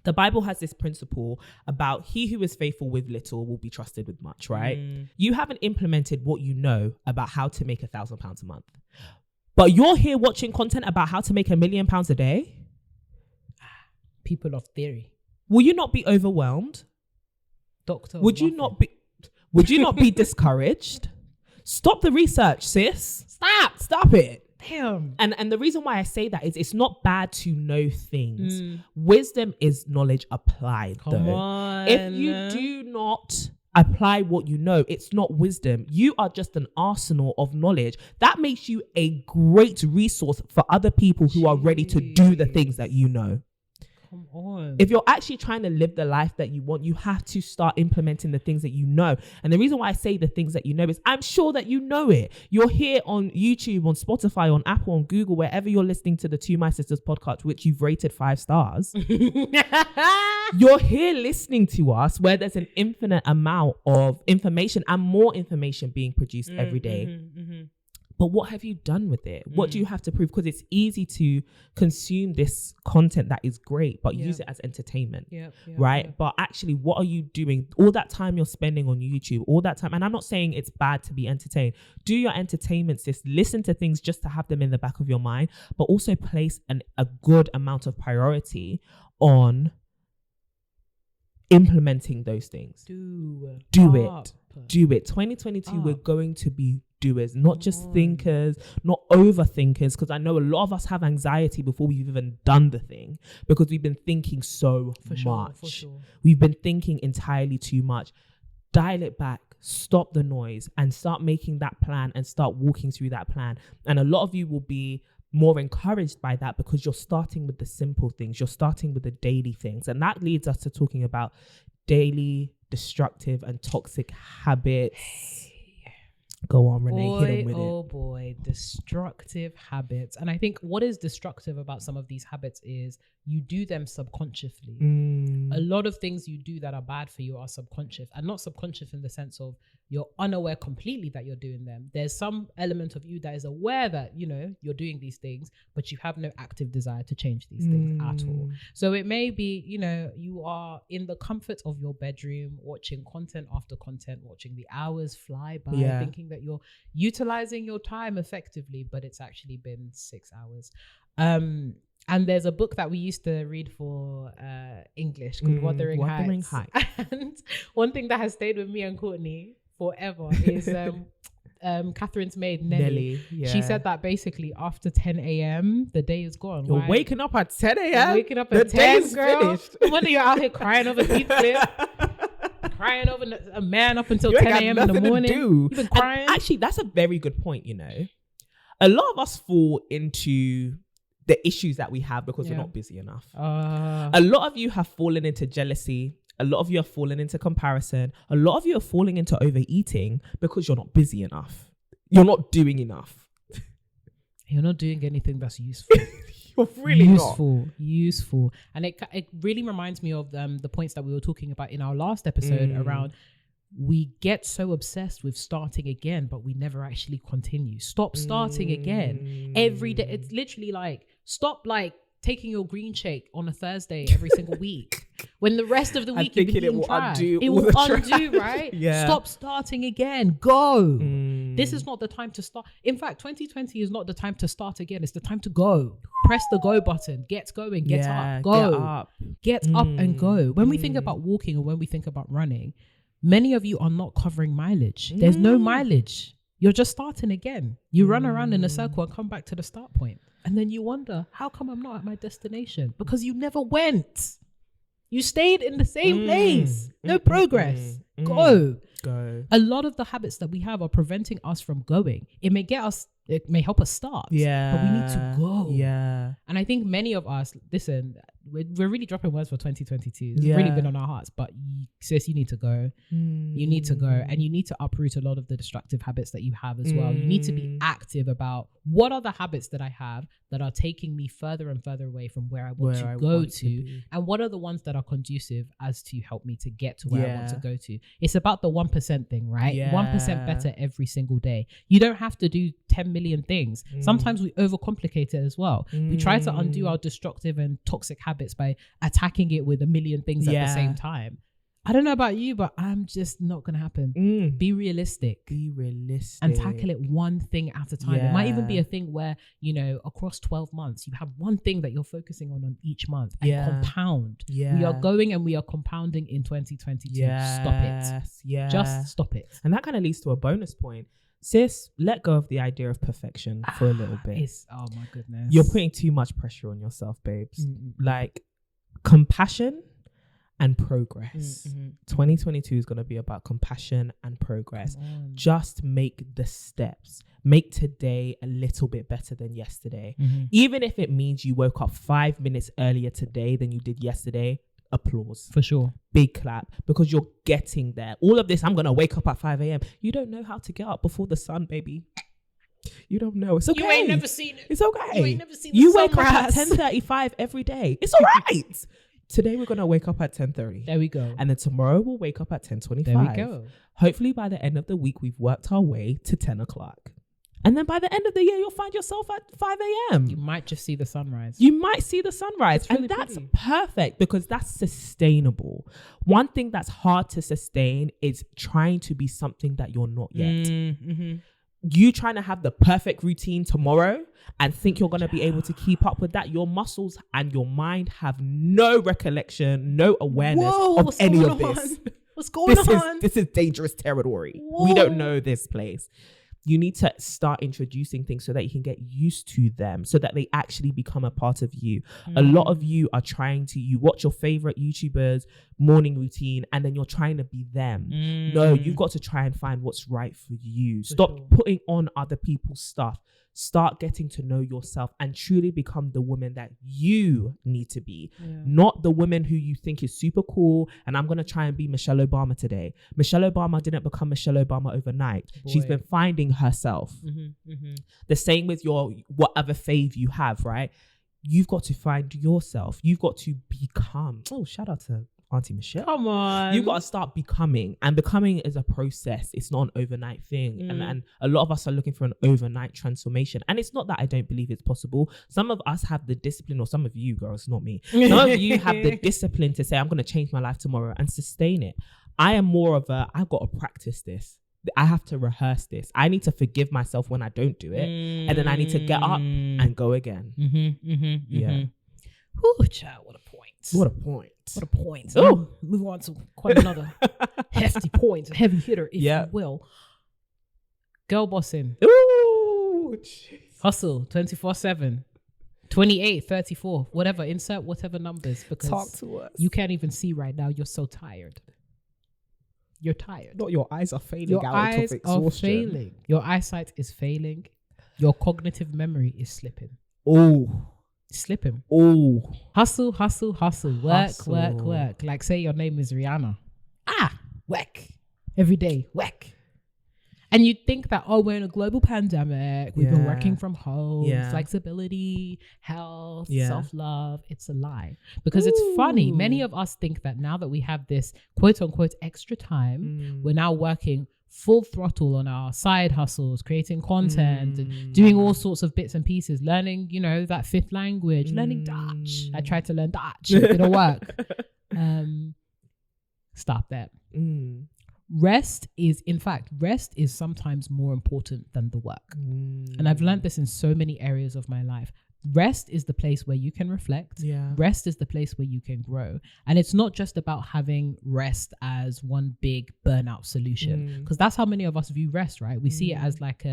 the Bible has this principle about he who is faithful with little will be trusted with much, right? You haven't implemented what you know about how to make £1,000 a month. But you're here watching content about how to make £1 million a day? People of theory. Will you not be overwhelmed? Doctor. Would you not be discouraged? Stop the research, sis. Stop it. Damn. And the reason why I say that is it's not bad to know things. Wisdom is knowledge applied. Come on. If you do not apply what you know, it's not wisdom. You are just an arsenal of knowledge. That makes you a great resource for other people who are ready to do the things that you know. Come on. If you're actually trying to live the life that you want, you have to start implementing the things that you know. And the reason why I say the things that you know is I'm sure that you know it. You're here on YouTube, on Spotify, on Apple, on Google, wherever you're listening to the To My Sisters podcast, which you've rated 5 stars. You're here listening to us where there's an infinite amount of information and more information being produced every day. But what have you done with it? What do you have to prove? Because it's easy to consume this content that is great, but use it as entertainment, right? But actually, what are you doing? All that time you're spending on YouTube, all that time, and I'm not saying it's bad to be entertained. Do your entertainment, sis. Listen to things just to have them in the back of your mind, but also place a good amount of priority on implementing those things. Do it. 2022, we're going to be doers, not just thinkers, not overthinkers, because I know a lot of us have anxiety before we've even done the thing because we've been thinking so much. We've been thinking entirely too much. Dial it back, stop the noise, and start making that plan and start walking through that plan. And a lot of you will be more encouraged by that because you're starting with the simple things. You're starting with the daily things. And that leads us to talking about daily destructive and toxic habits. Go on, Renee, hit him with it. Oh boy, destructive habits. And I think what is destructive about some of these habits is you do them subconsciously. A lot of things you do that are bad for you are subconscious, and not subconscious in the sense of you're unaware completely that you're doing them. There's some element of you that is aware that, you know, you're doing these things, but you have no active desire to change these things at all. So it may be, you know, you are in the comfort of your bedroom, watching content after content, watching the hours fly by, thinking that you're utilizing your time effectively, but it's actually been 6 hours. And there's a book that we used to read for English called Wuthering Heights. And one thing that has stayed with me and Courtney forever is Catherine's maid, Nelly. She said that basically after 10 a.m., the day is gone. You're waking up at 10 a.m.? Waking up at 10, girl. Finished. No wonder you're out here crying over Heathcliff. Crying over a man up until 10 a.m. in the morning. You've been crying. And actually, that's a very good point, you know. A lot of us fall into the issues that we have because we're not busy enough. A lot of you have fallen into jealousy. A lot of you have fallen into comparison. A lot of you are falling into overeating because you're not busy enough. You're not doing enough. You're not doing anything that's useful. You're really useful. And it really reminds me of the points that we were talking about in our last episode around we get so obsessed with starting again, but we never actually continue. Stop starting again every day. It's literally like, stop like taking your green shake on a Thursday every single week when the rest of the week you've been eating trash. It will undo, right? Stop starting again. Go. This is not the time to start. In fact, 2020 is not the time to start again. It's the time to go. Press the go button. Get going. Get up. Go. Get up and go. When we think about walking or when we think about running, many of you are not covering mileage. There's no mileage. You're just starting again. You run around in a circle and come back to the start point. And then you wonder, how come I'm not at my destination? Because you never went. You stayed in the same place. No progress. Go. A lot of the habits that we have are preventing us from going. It may help us start. But we need to go. And I think many of us, listen, we're really dropping words for 2022. It's really been on our hearts. But sis, you need to go. You need to go. And you need to uproot a lot of the destructive habits that you have as well. You need to be active about what are the habits that I have that are taking me further and further away from where I want to go to. And what are the ones that are conducive as to help me to get to where I want to go to. It's about the 1% thing, right? 1% better every single day. You don't have to do 10 million things. Sometimes we overcomplicate it as well. We try to undo our destructive and toxic habits by attacking it with a million things at the same time. I don't know about you, but I'm just not going to happen. Be realistic. And tackle it one thing at a time. It might even be a thing where, you know, across 12 months, you have one thing that you're focusing on each month and compound. We are going and we are compounding in 2022. Stop it. Just stop it. And that kind of leads to a bonus point. Sis, let go of the idea of perfection for a little bit. Oh my goodness. You're putting too much pressure on yourself, babes. Like compassion and progress. 2022 is going to be about compassion and progress. Just make the steps. Make today a little bit better than yesterday. Even if it means you woke up 5 minutes earlier today than you did yesterday, applause. For sure. Big clap, because you're getting there. All of this, I'm going to wake up at 5 a.m. You don't know how to get up before the sun, baby. You don't know. It's okay. You ain't never seen it. It's okay. You ain't never seen You wake up at 10:35 every day. It's all right. Today we're going to wake up at 10:30. There we go. And then tomorrow we'll wake up at 10:25. There we go. Hopefully by the end of the week, we've worked our way to 10 o'clock. And then by the end of the year, you'll find yourself at 5 a.m. You might just see the sunrise. You might see the sunrise. Really, and that's perfect because that's sustainable. One thing that's hard to sustain is trying to be something that you're not yet. You trying to have the perfect routine tomorrow and think you're going to be able to keep up with that. Your muscles and your mind have no recollection, no awareness of any of this. What's going on? This is dangerous territory. We don't know this place. You need to start introducing things so that you can get used to them, so that they actually become a part of you. A lot of you are you watch your favorite YouTubers' morning routine and then you're trying to be them. No, you've got to try and find what's right for you. Stop putting on other people's stuff. Start getting to know yourself and truly become the woman that you need to be. Not the woman who you think is super cool and I'm going to try and be Michelle Obama today. Michelle Obama didn't become Michelle Obama overnight. She's been finding herself. The same with your whatever fave you have, right? You've got to find yourself. You've got to become. Oh, shout out to Auntie Michelle. Come on. You got to start becoming, and becoming is a process. It's not an overnight thing. And a lot of us are looking for an overnight transformation. And it's not that I don't believe it's possible. Some of us have the discipline, or some of you girls, not me. Some of you have the discipline to say, I'm going to change my life tomorrow and sustain it. I am more of I've got to practice this. I have to rehearse this. I need to forgive myself when I don't do it. And then I need to get up and go again. Yeah. Whew, child, what a point. What a point. What a point. Oh, move on to quite another hefty point, a heavy hitter, if you will. Girl bossing. Ooh, geez. Hustle 24/7. 28, 34, whatever. Insert whatever numbers, because talk to us. You can't even see right now. You're so tired. You're tired. Not your eyes are failing. Your eyes are failing. Your eyesight is failing. Your cognitive memory is slipping. Oh. Slipping. Oh. Hustle, hustle, hustle. Work. Like say your name is Rihanna. Work. Every day. Work. And you'd think that, we're in a global pandemic. We've been working from home. Flexibility, health, self-love. It's a lie. Because it's funny. Many of us think that now that we have this quote unquote extra time, we're now working full throttle on our side hustles, creating content and doing all sorts of bits and pieces, learning, that fifth language, learning Dutch. I tried to learn Dutch. It didn't work. Stop that. Rest is sometimes more important than the work. And I've learned this in so many areas of my life. Rest is the place where you can reflect. Rest is the place where you can grow. And it's not just about having rest as one big burnout solution, because that's how many of us view rest, right? We see it as like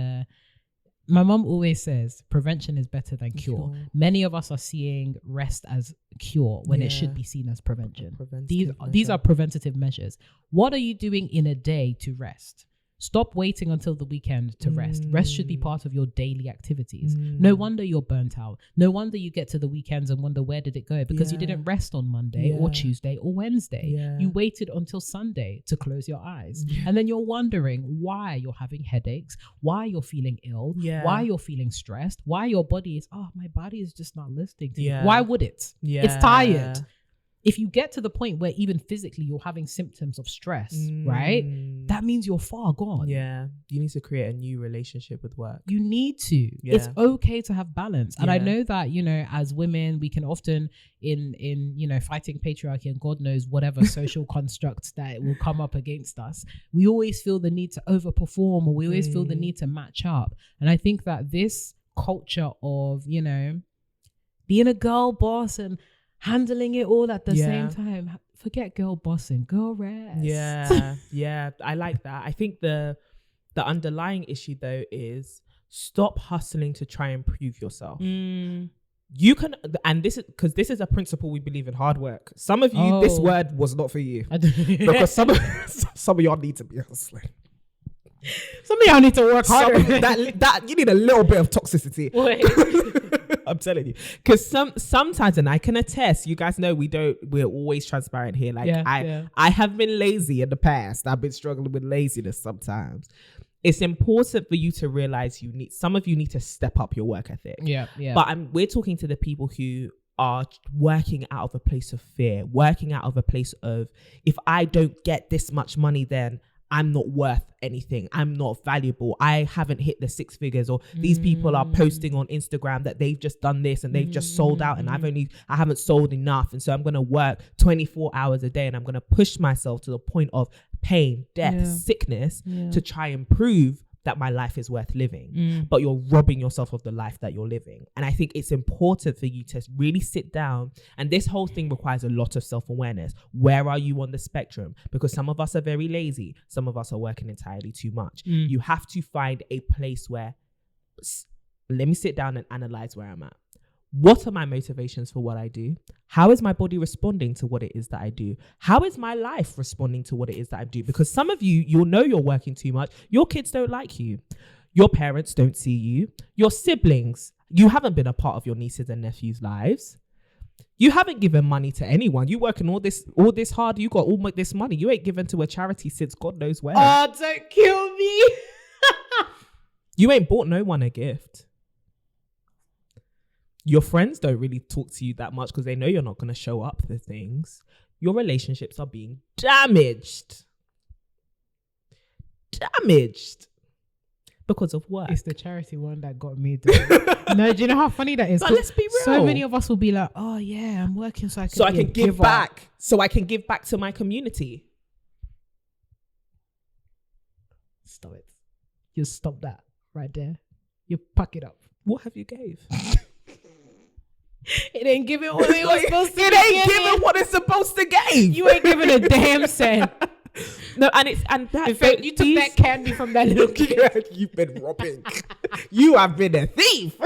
my mom always says prevention is better than cure. Many of us are seeing rest as cure when it should be seen as prevention. These are preventative measures. What are you doing in a day to rest? Stop waiting until the weekend to rest. Rest should be part of your daily activities. No wonder you're burnt out. No wonder you get to the weekends and wonder, where did it go? Because you didn't rest on Monday or Tuesday or Wednesday. You waited until Sunday to close your eyes. And then you're wondering why you're having headaches, why you're feeling ill, why you're feeling stressed, why your body is, my body is just not listening to me. Why would it? It's tired. If you get to the point where even physically you're having symptoms of stress, right? That means you're far gone. Yeah. You need to create a new relationship with work. You need to. Yeah. It's okay to have balance. And I know that, as women, we can often in fighting patriarchy and God knows whatever social constructs that will come up against us, we always feel the need to overperform, or we always feel the need to match up. And I think that this culture of, being a girl boss and handling it all at the same time. Forget girl bossing, girl rest. Yeah, I like that. I think the underlying issue though is stop hustling to try and prove yourself. You can, and this is a principle we believe in: hard work. Some of you, this word was not for you because some of y'all need to be hustling. Some of y'all need to work harder. That you need a little bit of toxicity. I'm telling you, because sometimes, and I can attest, you guys know we're always transparent here. Like I have been lazy in the past. I've been struggling with laziness sometimes. It's important for you to realize some of you need to step up your work ethic. Yeah. But we're talking to the people who are working out of a place of fear, working out of a place of, if I don't get this much money, then I'm not worth anything. I'm not valuable. I haven't hit the 6 figures, or these people are posting on Instagram that they've just done this and they've just sold out, and I haven't sold enough. And so I'm going to work 24 hours a day, and I'm going to push myself to the point of pain, death, sickness to try and prove that my life is worth living. But you're robbing yourself of the life that you're living. And I think it's important for you to really sit down, and this whole thing requires a lot of self-awareness. Where are you on the spectrum? Because some of us are very lazy, some of us are working entirely too much. You have to find a place where, let me sit down and analyze where I'm at. What are my motivations for what I do? How is my body responding to what it is that I do? How is my life responding to what it is that I do? Because some of you, you'll know you're working too much. Your kids don't like you. Your parents don't see you. Your siblings, you haven't been a part of your nieces and nephews' lives. You haven't given money to anyone. You working all this hard. You got all this money. You ain't given to a charity since God knows when. Oh, don't kill me. You ain't bought no one a gift. Your friends don't really talk to you that much because they know you're not going to show up for things. your relationships are being damaged. Damaged. Because of work. It's the charity one that got me though. No, do you know how funny that is? But let's be real. So many of us will be like, oh yeah, I'm working so I can give back. So I can give back to my community. Stop it. You stop that right there. You pack it up. What have you gave? It ain't giving what it was supposed to. It ain't giving what it's supposed to give. You ain't giving a damn cent. No, and that. In fact, you took that candy from that little kid. You've been robbing. You have been a thief.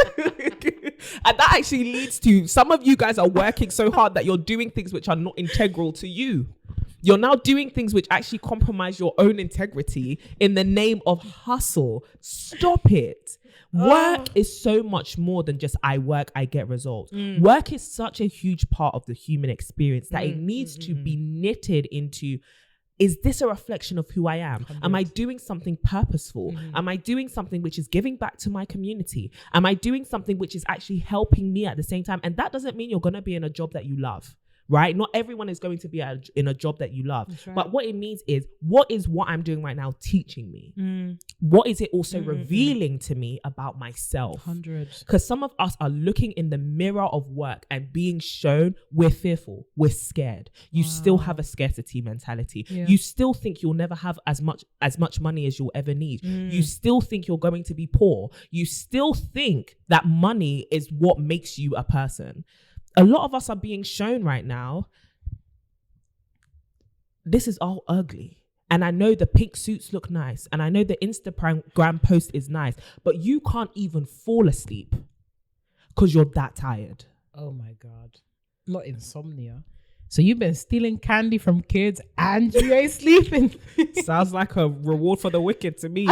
And that actually leads to some of you guys are working so hard that you're doing things which are not integral to you. You're now doing things which actually compromise your own integrity in the name of hustle. Stop it. Work is so much more than just I work, I get results. Work is such a huge part of the human experience that it needs to be knitted into, is this a reflection of who I am? 100. Am I doing something purposeful? Am I doing something which is giving back to my community? Am I doing something which is actually helping me at the same time? And that doesn't mean you're going to be in a job that you love. Right? Not everyone is going to be in a job that you love. Right. But what it means is, what is what I'm doing right now teaching me? What is it also revealing to me about myself? 100. Because some of us are looking in the mirror of work and being shown we're fearful, we're scared. You still have a scarcity mentality. Yeah. You still think you'll never have as much money as you'll ever need. You still think you're going to be poor. You still think that money is what makes you a person. A lot of us are being shown right now, this is all ugly. And I know the pink suits look nice. And I know the Instagram post is nice. But you can't even fall asleep because you're that tired. Oh my God. Not insomnia. So you've been stealing candy from kids and you ain't sleeping. Sounds like a reward for the wicked to me.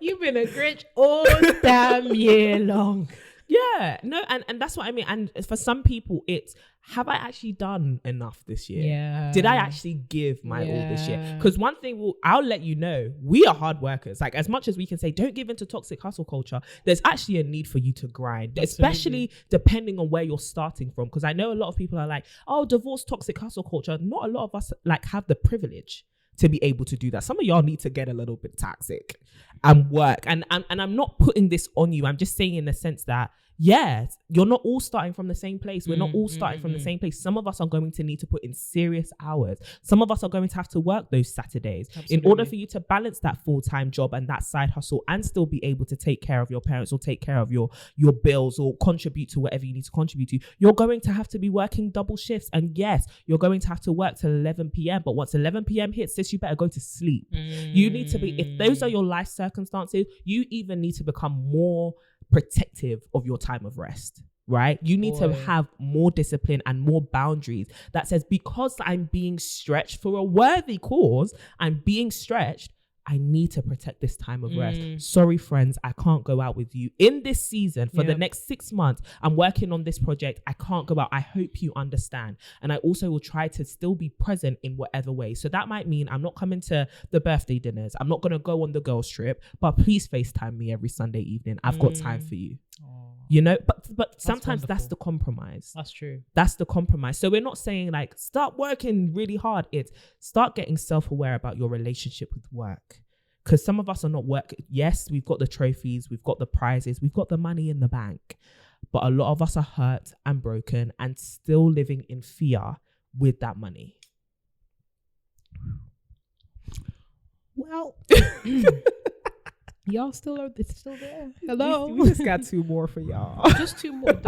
You've been a Grinch all damn year long. Yeah, no, and that's what I mean. And for some people, it's, have I actually done enough this year? Yeah. Did I actually give my all this year? Because one thing I'll let you know, we are hard workers. Like, as much as we can say, don't give into toxic hustle culture, there's actually a need for you to grind, especially depending on where you're starting from. Because I know a lot of people are like, oh, divorce toxic hustle culture. Not a lot of us like have the privilege to be able to do that. Some of y'all need to get a little bit toxic and work. And I'm not putting this on you. I'm just saying in the sense that, yes, you're not all starting from the same place. We're not all starting from the same place. Some of us are going to need to put in serious hours. Some of us are going to have to work those Saturdays in order for you to balance that full-time job and that side hustle and still be able to take care of your parents or take care of your bills or contribute to whatever you need to contribute to. You're going to have to be working double shifts. And yes, you're going to have to work till 11 p.m. But once 11 p.m. hits, sis, you better go to sleep. You need to be, if those are your life circumstances, you even need to become more protective of your time of rest, right? You need to have more discipline and more boundaries that says, because I'm being stretched for a worthy cause, I'm being stretched, I need to protect this time of rest. Sorry, friends, I can't go out with you in this season for the next 6 months. I'm working on this project. I can't go out. I hope you understand. And I also will try to still be present in whatever way. So that might mean I'm not coming to the birthday dinners. I'm not going to go on the girls trip, but please FaceTime me every Sunday evening. I've got time for you. You know, but sometimes that's the compromise. That's true. That's the compromise. So we're not saying like, start working really hard. It's start getting self-aware about your relationship with work. Because some of us are not working. Yes, we've got the trophies, we've got the prizes, we've got the money in the bank. But a lot of us are hurt and broken and still living in fear with that money. Well, y'all it's still there. Hello. We just got 2 more for y'all. Just 2 more.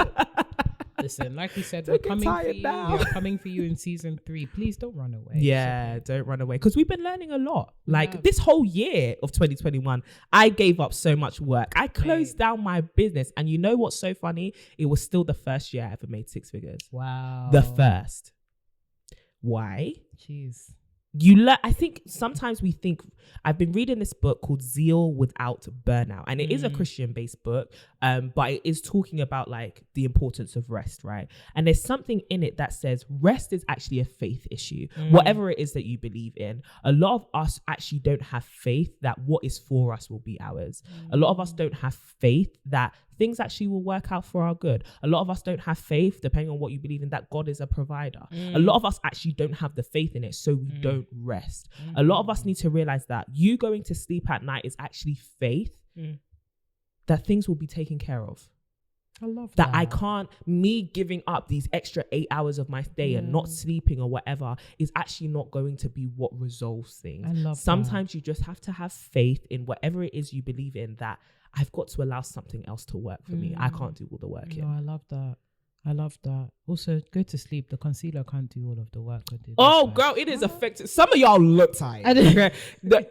Listen, like we said, we're coming for you. Now. We're coming for you in season 3. Please don't run away. Yeah, don't run away. Because we've been learning a lot. Like this whole year of 2021, I gave up so much work. I closed down my business. And you know what's so funny? It was still the first year I ever made 6 figures. Wow. The first. Why? Jeez. I think sometimes we think, I've been reading this book called Zeal Without Burnout, and it is a Christian-based book, but it is talking about like the importance of rest, right? And there's something in it that says rest is actually a faith issue. Whatever it is that you believe in, a lot of us actually don't have faith that what is for us will be ours. A lot of us don't have faith that things actually will work out for our good. A lot of us don't have faith, depending on what you believe in, that God is a provider. A lot of us actually don't have the faith in it, so we don't rest. A lot of us need to realize that you going to sleep at night is actually faith that things will be taken care of. I love that. I can't, me giving up these extra 8 hours of my day and not sleeping or whatever is actually not going to be what resolves things. I love Sometimes you just have to have faith in whatever it is you believe in, that I've got to allow something else to work for me. I can't do all the work here. I love that. I love that. Also, go to sleep. The concealer can't do all of the work. Girl, it is affecting. Some of y'all look tired.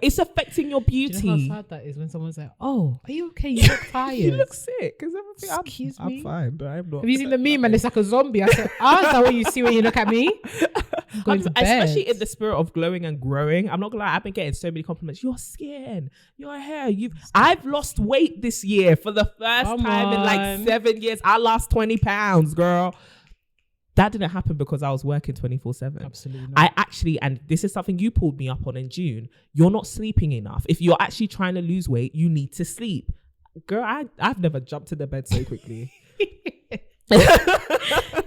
It's affecting your beauty. Do you know how sad that is when someone's like, "Oh, are you okay? You look tired. You look sick." Because Excuse me. I'm fine, but I'm not. Have you seen the meme? And it's like a zombie. I said, "Is that what you see when you look at me?" Especially in the spirit of glowing and growing. I'm not gonna lie. I've been getting so many compliments. Your skin, your hair. I've lost weight this year for the first time in like 7 years. I lost 20 pounds, girl. That didn't happen because I was working 24/7. Absolutely not. I actually, and this is something you pulled me up on in June, you're not sleeping enough. If you're actually trying to lose weight, you need to sleep. Girl, I've never jumped in the bed so quickly.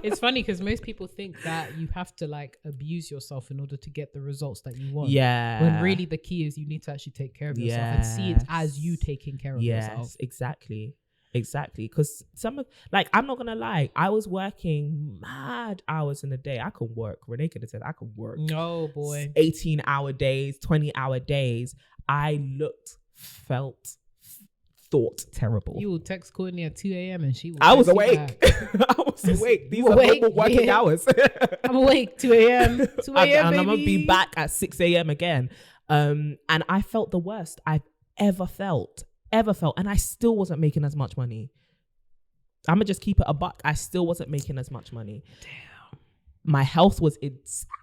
It's funny because most people think that you have to like abuse yourself in order to get the results that you want. Yeah. When really the key is you need to actually take care of yourself and see it as you taking care of yourself. Exactly. Because I'm not gonna lie, I was working mad hours in a day. I could work. Renee could have said I could work. No, boy. 18-hour days, 20-hour days. I looked, felt, thought terrible. You will text Courtney at 2 a.m. and she will. I was awake. I was awake. These are normal working hours. I'm awake 2 a.m. 2 a.m. And I'm gonna be back at 6 a.m. again. And I felt the worst I've ever felt. And I still wasn't making as much money. I'm gonna just keep it a buck. I still wasn't making as much money. Damn. My health was in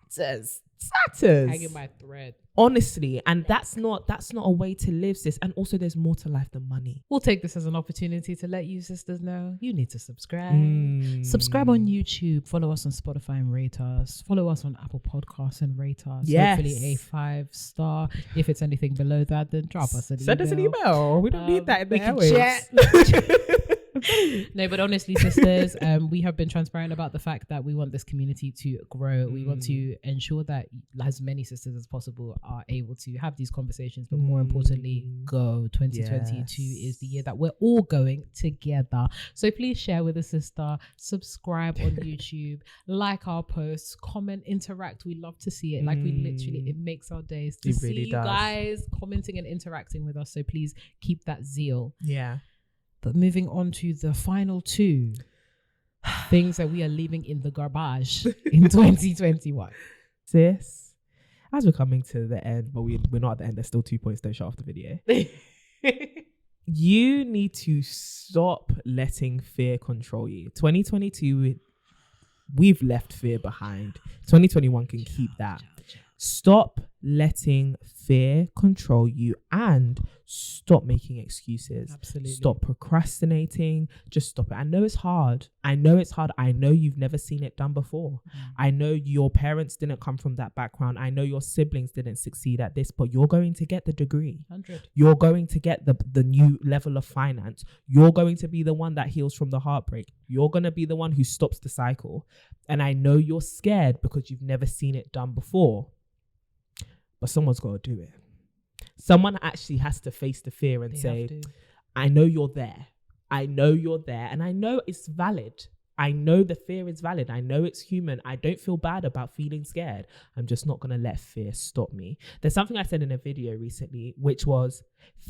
tatters. Hanging by a thread. Honestly, and that's not a way to live, sis. And also, there's more to life than money. We'll take this as an opportunity to let you sisters know you need to subscribe. Subscribe on YouTube. Follow us on Spotify and rate us. Follow us on Apple Podcasts and rate us. Yes. Hopefully a 5-star. If it's anything below that, then drop us an email. Send us an email. We don't need that in the airwaves. No, but honestly, sisters, we have been transparent about the fact that we want this community to grow. We want to ensure that as many sisters as possible are able to have these conversations, but more importantly, go. 2022 is the year that we're all going together. So please share with a sister, subscribe on YouTube, like our posts, comment, interact. We love to see it. Like it makes our days to see you guys commenting and interacting with us. So please keep that zeal. Yeah. But moving on to the final 2 things that we are leaving in the garbage in 2021. Sis, as we're coming to the end, but we're not at the end. There's still 2 points. Don't shut off the video. You need to stop letting fear control you. 2022, we've left fear behind. 2021 can keep that. Stop letting fear control you and stop making excuses. Absolutely. Stop procrastinating. Just stop it. I know it's hard. I know you've never seen it done before. I know your parents didn't come from that background. I know your siblings didn't succeed at this, but you're going to get the degree. 100. You're going to get the new level of finance. You're going to be the one that heals from the heartbreak. You're going to be the one who stops the cycle. And I know you're scared because you've never seen it done before. But someone's got to do it. Someone actually has to face the fear and say, I know you're there. I know you're there. And I know it's valid. I know the fear is valid. I know it's human. I don't feel bad about feeling scared. I'm just not going to let fear stop me. There's something I said in a video recently, which was,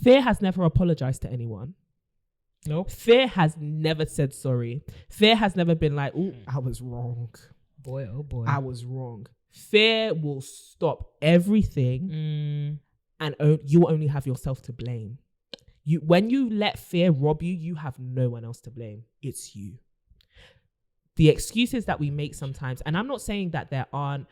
fear has never apologized to anyone. Nope. Fear has never said sorry. Fear has never been like, oh, I was wrong. Boy, oh boy. I was wrong. Fear will stop everything and you will only have yourself to blame. When you let fear rob you, you have no one else to blame. It's you. The excuses that we make sometimes, and I'm not saying that there aren't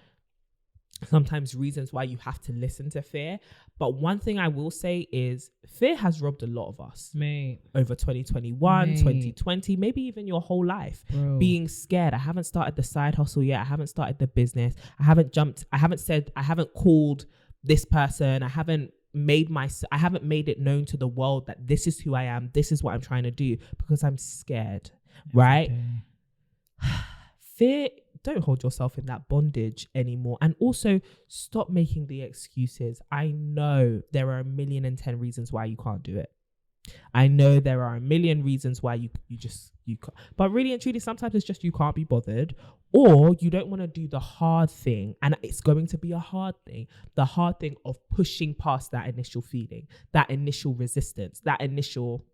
sometimes reasons why you have to listen to fear, but one thing I will say is fear has robbed a lot of us. Mate. Over 2021, 2020, maybe even your whole life. Bro. Being scared. I haven't started the side hustle yet. I haven't started the business. I haven't called this person. I haven't I haven't made it known to the world that this is who I am, this is what I'm trying to do, because I'm scared, right? Fear, don't hold yourself in that bondage anymore. And also stop making the excuses. I know there are 1,000,010 reasons why you can't do it. I know there are 1,000,000 reasons why you can't. But really and truly, sometimes it's just you can't be bothered, or you don't want to do the hard thing. And it's going to be a hard thing. The hard thing of pushing past that initial feeling, that initial resistance, that initial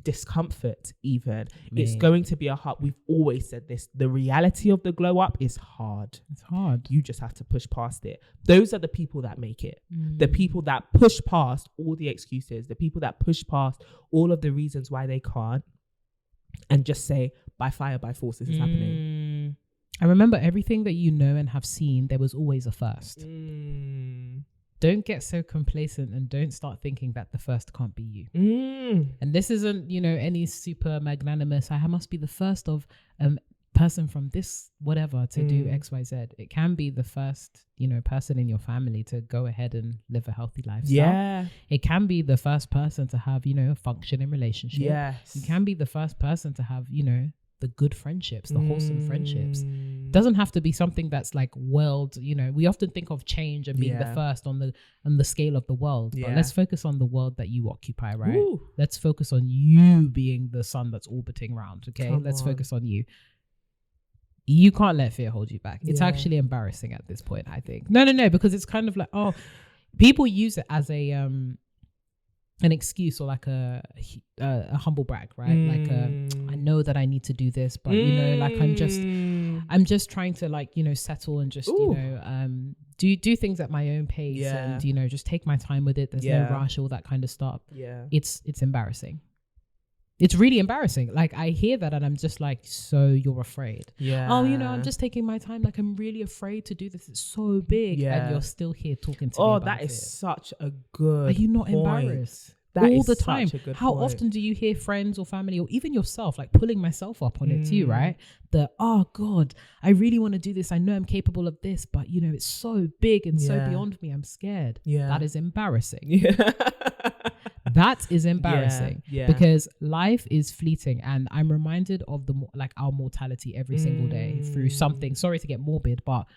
discomfort even. It's going to be a hard, we've always said this, the reality of the glow up is hard. It's hard. You just have to push past it. Those are the people that make it. The people that push past all the excuses, the people that push past all of the reasons why they can't, and just say, by fire, by force, this is happening. I remember everything that you know and have seen, there was always a first. Don't get so complacent and don't start thinking that the first can't be you. And this isn't, any super magnanimous, I must be the first of person from this whatever to do XYZ. It can be the first, person in your family to go ahead and live a healthy lifestyle. Yeah. It can be the first person to have, a functioning relationship. Yes. You can be the first person to have, the good friendships, the wholesome friendships. It doesn't have to be something that's like world, we often think of change and being the first on the scale of the world. But let's focus on the world that you occupy, right? Ooh. Let's focus on you being the sun that's orbiting around, okay? Let's focus on you. You can't let fear hold you back. It's actually embarrassing at this point, I think. No, because it's kind of like, people use it as an excuse or like a humble brag, right? Like I know that I need to do this, but I'm just trying to settle and just do things at my own pace and just take my time with it. There's no rush, all that kind of stuff. It's embarrassing. It's really embarrassing. Like I hear that and I'm just like, so you're afraid. I'm just taking my time. Like I'm really afraid to do this. It's so big. And you're still here talking to me about that is such a good Are you not point. Embarrassed? That all the time. How often do you hear friends or family or even yourself, like pulling myself up on it too, right? Oh God, I really want to do this. I know I'm capable of this, but it's so big and so beyond me. I'm scared. That is embarrassing. That is embarrassing because life is fleeting, and I'm reminded of our mortality every single day through something. Sorry to get morbid, but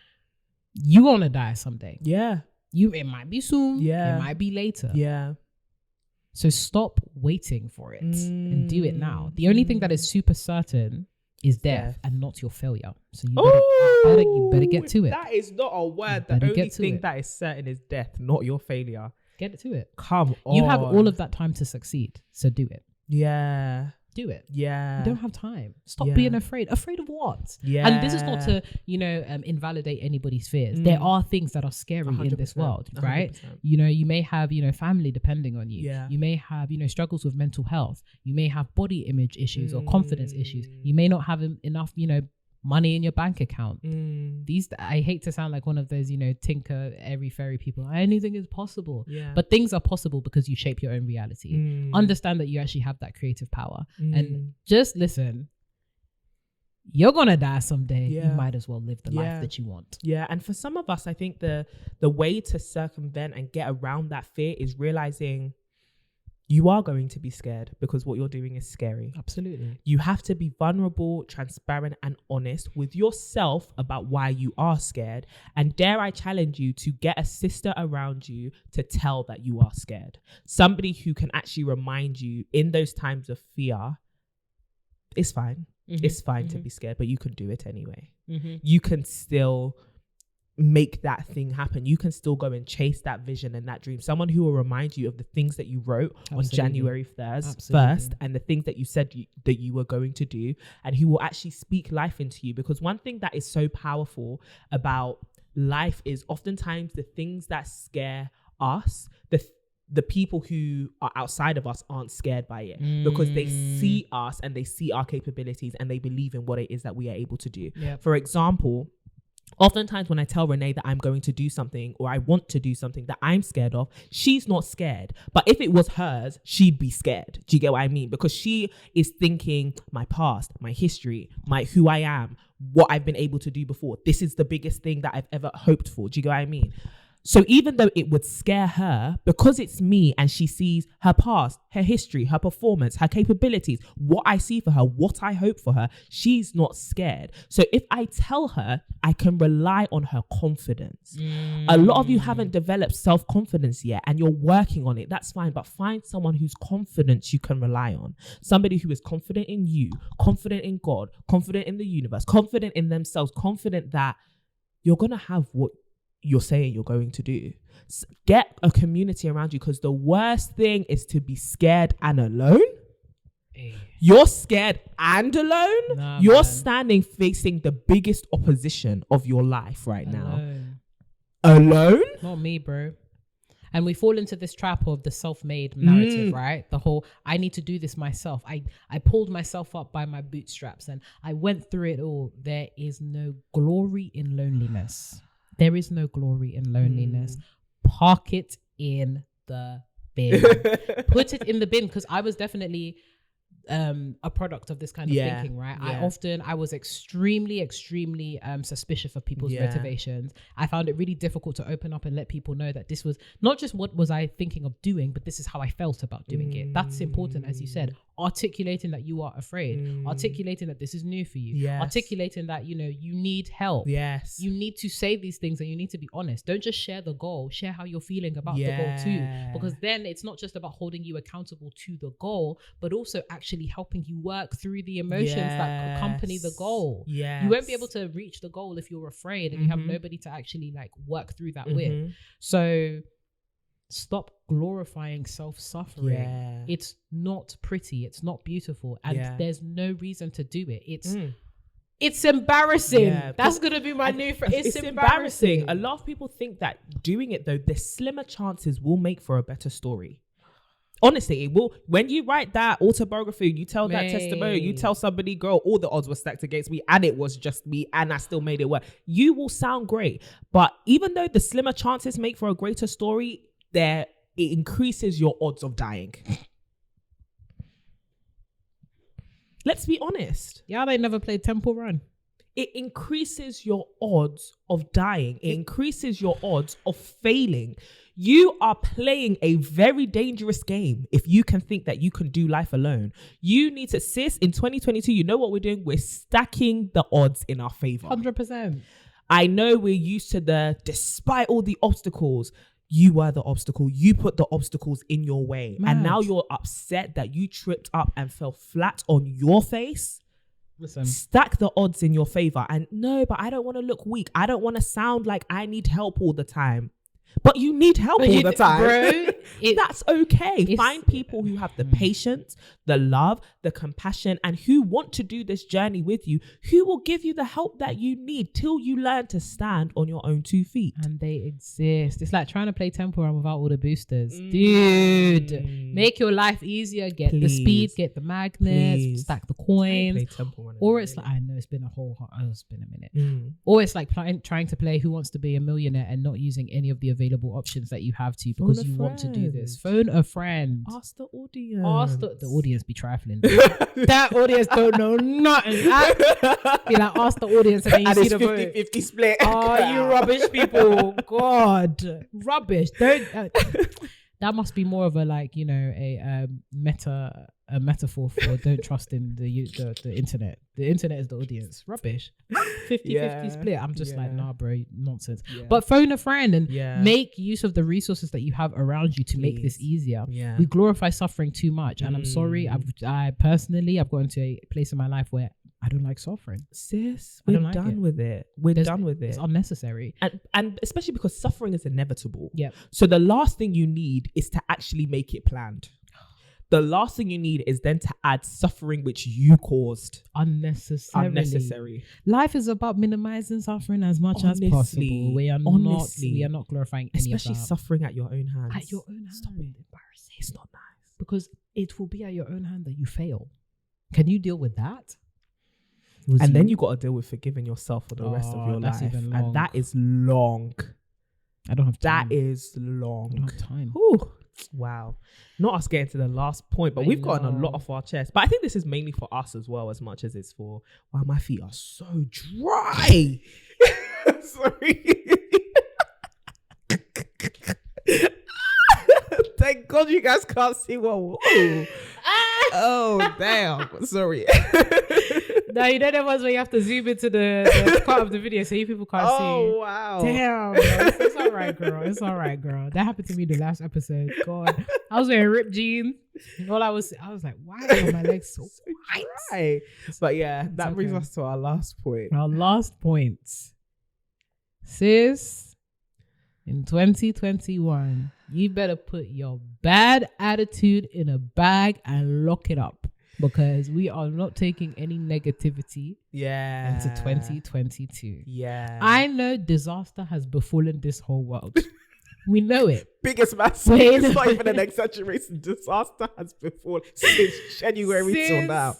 you're gonna die someday. It might be soon. It might be later. So stop waiting for it and do it now. The only thing that is super certain is death and not your failure. So you better get to it. That is not a word. The only thing that is certain is death, not your failure. Get to it. Come on. You have all of that time to succeed. So do it. Do it. You don't have time. Stop being afraid. Afraid of what? And this is not to, invalidate anybody's fears. There are things that are scary in this world, right? 100%. You may have, family depending on you. You may have, struggles with mental health. You may have body image issues or confidence issues. You may not have enough, money in your bank account. I hate to sound like one of those, tinker, airy fairy people. Anything is possible. But things are possible because you shape your own reality. Understand that you actually have that creative power. And just listen, you're gonna die someday. You might as well live the life that you want. And for some of us, I think the way to circumvent and get around that fear is realizing you are going to be scared because what you're doing is scary. Absolutely. You have to be vulnerable, transparent, and honest with yourself about why you are scared. And dare I challenge you to get a sister around you to tell that you are scared. Somebody who can actually remind you in those times of fear, it's fine. It's fine to be scared, but you can do it anyway. You can still make that thing happen. You can still go and chase that vision and that dream. Someone who will remind you of the things that you wrote on January 1st and the things that you said that you were going to do, and who will actually speak life into you. Because one thing that is so powerful about life is oftentimes the things that scare us, the people who are outside of us aren't scared by it because they see us and they see our capabilities and they believe in what it is that we are able to do. For example, oftentimes when I tell Renee that I'm going to do something or I want to do something that I'm scared of, she's not scared. But if it was hers, she'd be scared. Do you get what I mean? Because she is thinking my past, my history, who I am, what I've been able to do before. This is the biggest thing that I've ever hoped for. Do you get what I mean? So even though it would scare her, because it's me and she sees her past, her history, her performance, her capabilities, what I see for her, what I hope for her, she's not scared. So if I tell her, I can rely on her confidence. A lot of you haven't developed self-confidence yet and you're working on it. That's fine. But find someone whose confidence you can rely on. Somebody who is confident in you, confident in God, confident in the universe, confident in themselves, confident that you're going to have what you're saying you're going to do. Get a community around you, because the worst thing is to be scared and alone. You're scared and alone. You're standing facing the biggest opposition of your life right now. Alone? Not me, bro. And we fall into this trap of the self-made narrative, right? The whole, I need to do this myself. I pulled myself up by my bootstraps and I went through it all. There is no glory in loneliness. There is no glory in loneliness. Park it in the bin. Put it in the bin, because I was definitely a product of this kind of thinking, right? I was extremely suspicious of people's motivations. I found it really difficult to open up and let people know that this was not just what was I thinking of doing, but this is how I felt about doing it. That's important, as you said. Articulating that you are afraid, articulating that this is new for you, articulating that, you need help. You need to say these things and you need to be honest. Don't just share the goal, share how you're feeling about the goal too, because then it's not just about holding you accountable to the goal, but also actually helping you work through the emotions that accompany the goal. You won't be able to reach the goal if you're afraid and you have nobody to actually like work through that with. So stop glorifying self-suffering. It's not pretty, it's not beautiful, and there's no reason to do it. It's embarrassing. That's gonna be my new phrase. It's embarrassing. A lot of people think that doing it though, the slimmer chances will make for a better story. Honestly, it will. When you write that autobiography, you tell that testimonial, you tell somebody, girl, all the odds were stacked against me and it was just me and I still made it work. You will sound great. But even though the slimmer chances make for a greater story, it increases your odds of dying. Let's be honest. Yeah, they never played Temple Run. It increases your odds of dying. It increases your odds of failing. You are playing a very dangerous game if you can think that you can do life alone. You need to, sis, in 2022, you know what we're doing? We're stacking the odds in our favor. 100%. I know we're used to despite all the obstacles, you were the obstacle. You put the obstacles in your way. Mad. And now you're upset that you tripped up and fell flat on your face. Listen. Stack the odds in your favor. And no, but I don't want to look weak. I don't want to sound like I need help all the time. But you need help all the time. Bro, that's okay. Find people who have the patience, the love, the compassion, and who want to do this journey with you, who will give you the help that you need till you learn to stand on your own 2 feet. And they exist. It's like trying to play Temple Run without all the boosters. Dude, make your life easier. Get the speed, get the magnets, stack the coins. Or it's like, I know it's been it's been a minute. Or it's like trying to play Who Wants to Be a Millionaire and not using any of the available options that you have to because you want to do this. Phone a friend. Ask the audience. The audience be trifling. That audience don't know nothing. Be like, ask the audience and then you see the 50-50 split. Oh, you rubbish people. God. Rubbish. Don't... that must be more of a a metaphor for don't trust in the internet. The internet is the audience. Rubbish. 50-50 split. I'm just like, nah, bro, nonsense. But phone a friend and make use of the resources that you have around you to make this easier. We glorify suffering too much, and I'm sorry. I've gotten to a place in my life where I don't like suffering. Sis, we're done with it. We're done with it. It's unnecessary. And especially because suffering is inevitable. Yeah. So the last thing you need is to actually make it planned. The last thing you need is then to add suffering which you caused. Unnecessary. Life is about minimizing suffering as much as possible. We are not glorifying any of that. Especially suffering at your own hands. At your own hand. Stop being embarrassing. It's not nice. Because it will be at your own hand that you fail. Can you deal with that? Then you got to deal with forgiving yourself for the rest of your life. And that is long. I don't have time. That is long. I don't have time. Ooh. Wow. Not us getting to the last point, but we've gotten a lot off our chest. But I think this is mainly for us as well, as much as it's for, wow, my feet are so dry. Sorry. Thank God you guys can't see what. Oh, damn. Sorry. No, you know the ones where you have to zoom into the part of the video so you people can't see. Oh, wow. Damn. Bro. It's all right, girl. It's all right, girl. That happened to me the last episode. God. I was wearing ripped jeans. All I was like, why are my legs so white? But yeah, that brings us to our last point. Our last point. Sis, in 2021, you better put your bad attitude in a bag and lock it up, because we are not taking any negativity into 2022. Yeah. I know disaster has befallen this whole world. We know it. Biggest massive. It's not even an exaggeration. Disaster has befallen since January till now.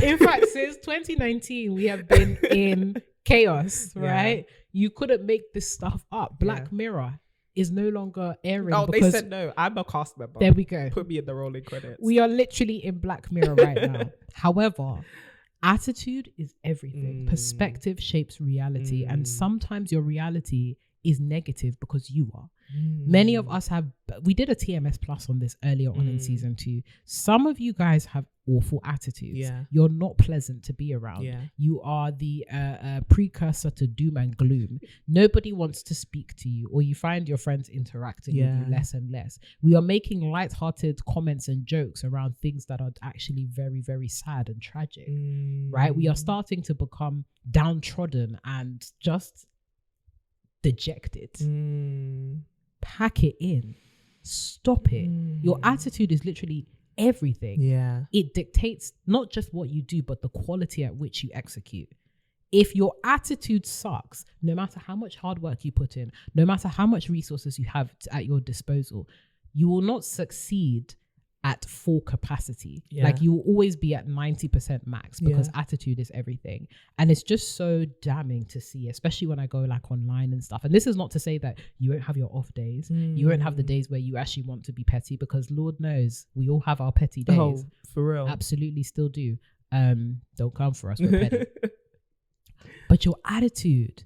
In fact, since 2019, we have been in chaos, right? You couldn't make this stuff up. Black Mirror is no longer airing. Oh, they said no. I'm a cast member. There we go. Put me in the rolling credits. We are literally in Black Mirror right now. However, attitude is everything. Perspective shapes reality. And sometimes your reality is negative because you are. Many of us we did a TMS plus on this earlier on in season 2. Some of you guys have awful attitudes. Yeah. You're not pleasant to be around. Yeah. You are the precursor to doom and gloom. Nobody wants to speak to you, or you find your friends interacting with you less and less. We are making lighthearted comments and jokes around things that are actually very, very sad and tragic, right? We are starting to become downtrodden and just dejected. Pack it in. Stop it. Your attitude is literally everything. Yeah. It dictates not just what you do, but the quality at which you execute. If your attitude sucks, no matter how much hard work you put in, no matter how much resources you have at your disposal, you will not succeed at full capacity. Like, you will always be at 90% max, because attitude is everything. And it's just so damning to see, especially when I go like online and stuff. And this is not to say that you won't have your off days. You won't have the days where you actually want to be petty, because Lord knows we all have our petty days. Oh, for real. Absolutely still do. Don't come for us, we're petty. But your attitude,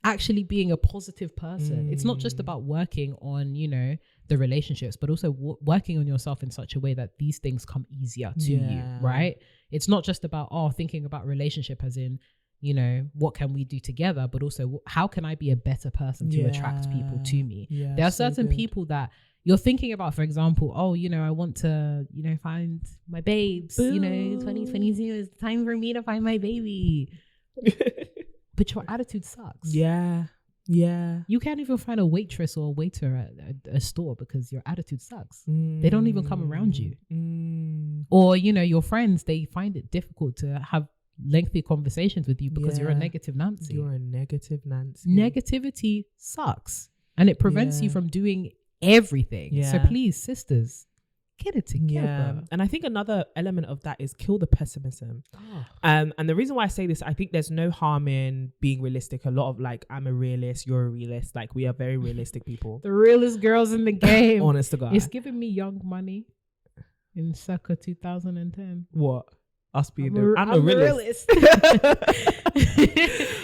actually being a positive person, it's not just about working on, the relationships, but also working on yourself in such a way that these things come easier to you, right? It's not just about thinking about relationship as in, what can we do together, but also how can I be a better person to attract people to me? There are certain people that you're thinking about, for example, I want to, find my babes. Boom. 2022 is time for me to find my baby. But your attitude sucks. Yeah. You can't even find a waitress or a waiter at a store because your attitude sucks. They don't even come around you. Or, your friends, they find it difficult to have lengthy conversations with you because you're a negative Nancy. You're a negative Nancy. Negativity sucks. And it prevents you from doing everything. So please, sisters, get it together. And I think another element of that is kill the pessimism. And the reason why I say this, I think there's no harm in being realistic. A lot of I'm a realist, you're a realist. We are very realistic people. The realest girls in the game. Honest to God. It's giving me Young Money in circa 2010. What? Us being I'm a realist.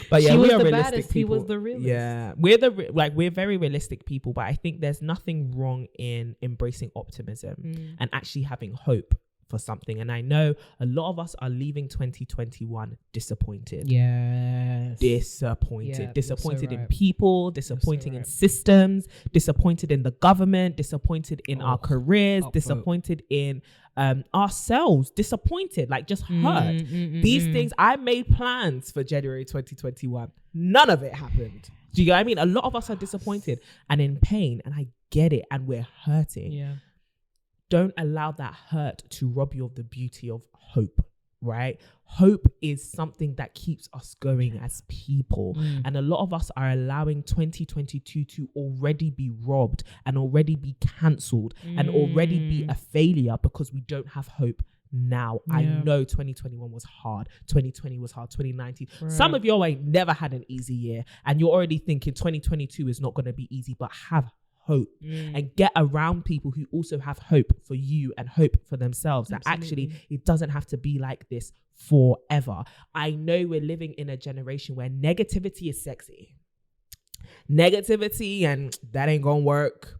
But yeah, we are realistic baddest, people. He was the realist. Yeah, we're very realistic people, but I think there's nothing wrong in embracing optimism and actually having hope for something. And I know a lot of us are leaving 2021 disappointed. Yes. Disappointed in people, disappointed in systems, disappointed in the government, disappointed in our careers, disappointed in ourselves, disappointed, just hurt. These things, I made plans for January 2021. None of it happened. Do you get what I mean? A lot of us are disappointed and in pain, and I get it, and we're hurting. Yeah. Don't allow that hurt to rob you of the beauty of hope, right? Hope is something that keeps us going as people. And a lot of us are allowing 2022 to already be robbed and already be cancelled and already be a failure because we don't have hope now. I know 2021 was hard. 2020 was hard. 2019. Right. Some of y'all ain't never had an easy year and you're already thinking 2022 is not going to be easy, but have hope and get around people who also have hope for you and hope for themselves. Absolutely. That actually it doesn't have to be like this forever. I know we're living in a generation where negativity is sexy. Negativity and that ain't gonna work.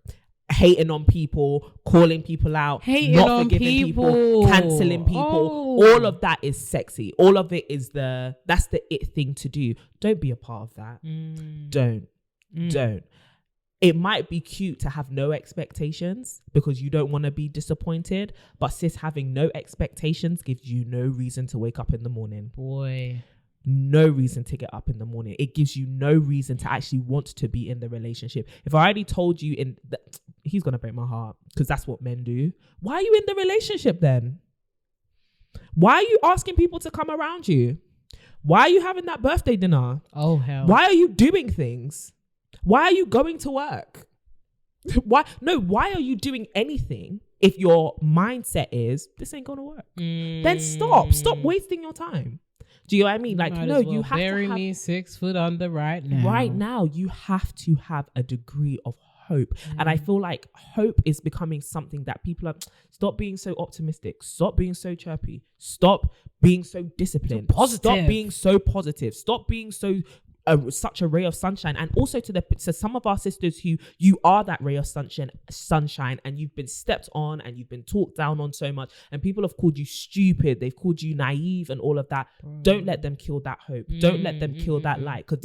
hating on people, calling people out, not forgiving people, cancelling people. All of that is sexy. All of it is that's the it thing to do. Don't be a part of that. Don't. It might be cute to have no expectations because you don't want to be disappointed, but sis, having no expectations gives you no reason to wake up in the morning. No reason to get up in the morning. It gives you no reason to actually want to be in the relationship. If I already told you he's going to break my heart because that's what men do. Why are you in the relationship then? Why are you asking people to come around you? Why are you having that birthday dinner? Oh, hell. Why are you doing things? Why are you going to work? Why are you doing anything if your mindset is, this ain't going to work? Then stop wasting your time. Do you know what I mean? Like, no, you have bury me 6 foot under right now. Right now, you have to have a degree of hope. And I feel like hope is becoming something that people are, stop being so optimistic. Stop being so chirpy. Stop being so disciplined. Stop being so positive. Stop being so such a ray of sunshine. And also to some of our sisters who you are that ray of sunshine and you've been stepped on and you've been talked down on so much and people have called you stupid, they've called you naive and all of that. Don't let them kill that hope. Don't let them kill that light, because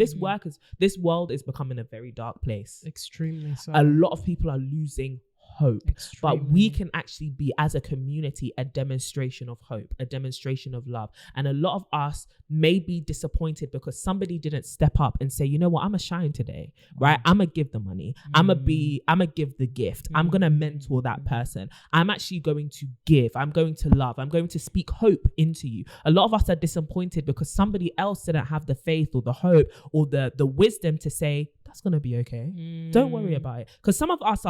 this world is becoming a very dark place. Extremely so. A lot of people are losing hope. But we can actually be, as a community, a demonstration of hope, a demonstration of love. And a lot of us may be disappointed because somebody didn't step up and say, you know what, I'm gonna shine today, right? I'm gonna give the money. I'm gonna give the gift. I'm gonna mentor that person. I'm actually going to give. I'm going to love. I'm going to speak hope into you. A lot of us are disappointed because somebody else didn't have the faith or the hope or the wisdom to say, that's gonna be okay. Don't worry about it. Because some of us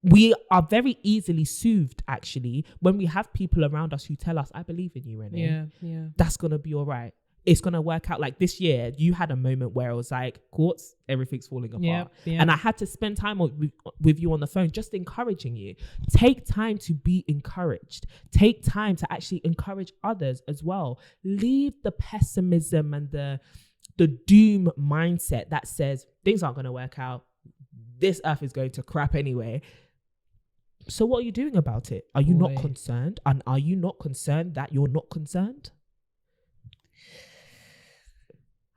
we are very easily soothed, actually, when we have people around us who tell us, I believe in you, Renee. Yeah. That's going to be all right. It's going to work out. Like this year, you had a moment where it was like, quartz, everything's falling apart. Yeah. And I had to spend time with you on the phone, just encouraging you. Take time to be encouraged. Take time to actually encourage others as well. Leave the pessimism and the doom mindset that says things aren't going to work out. This earth is going to crap anyway. So what are you doing about it? Are you not concerned? And are you not concerned that you're not concerned?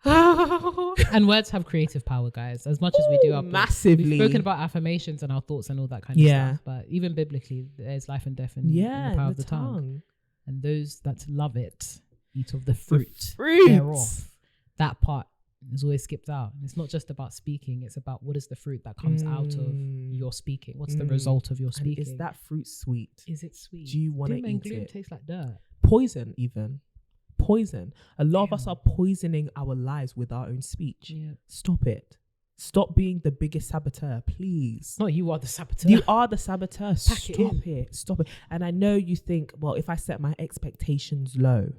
And words have creative power, guys. As much as we do our massively. We've spoken about affirmations and our thoughts and all that kind of stuff. But even biblically, there's life and death in the power of the tongue. And those that love it eat of the fruit thereof. That part is always skipped out. And it's not just about speaking, it's about what is the fruit that comes out of your speaking. What's the result of your speaking? And is that fruit sweet? Is it sweet? Do you want to eat and gloom it? Tastes like dirt. Poison, even. Poison. A lot of us are poisoning our lives with our own speech. Stop it. Stop being the biggest saboteur, please. No, you are the saboteur. You are the saboteur. Stop it. And I know you think, well, if I set my expectations low,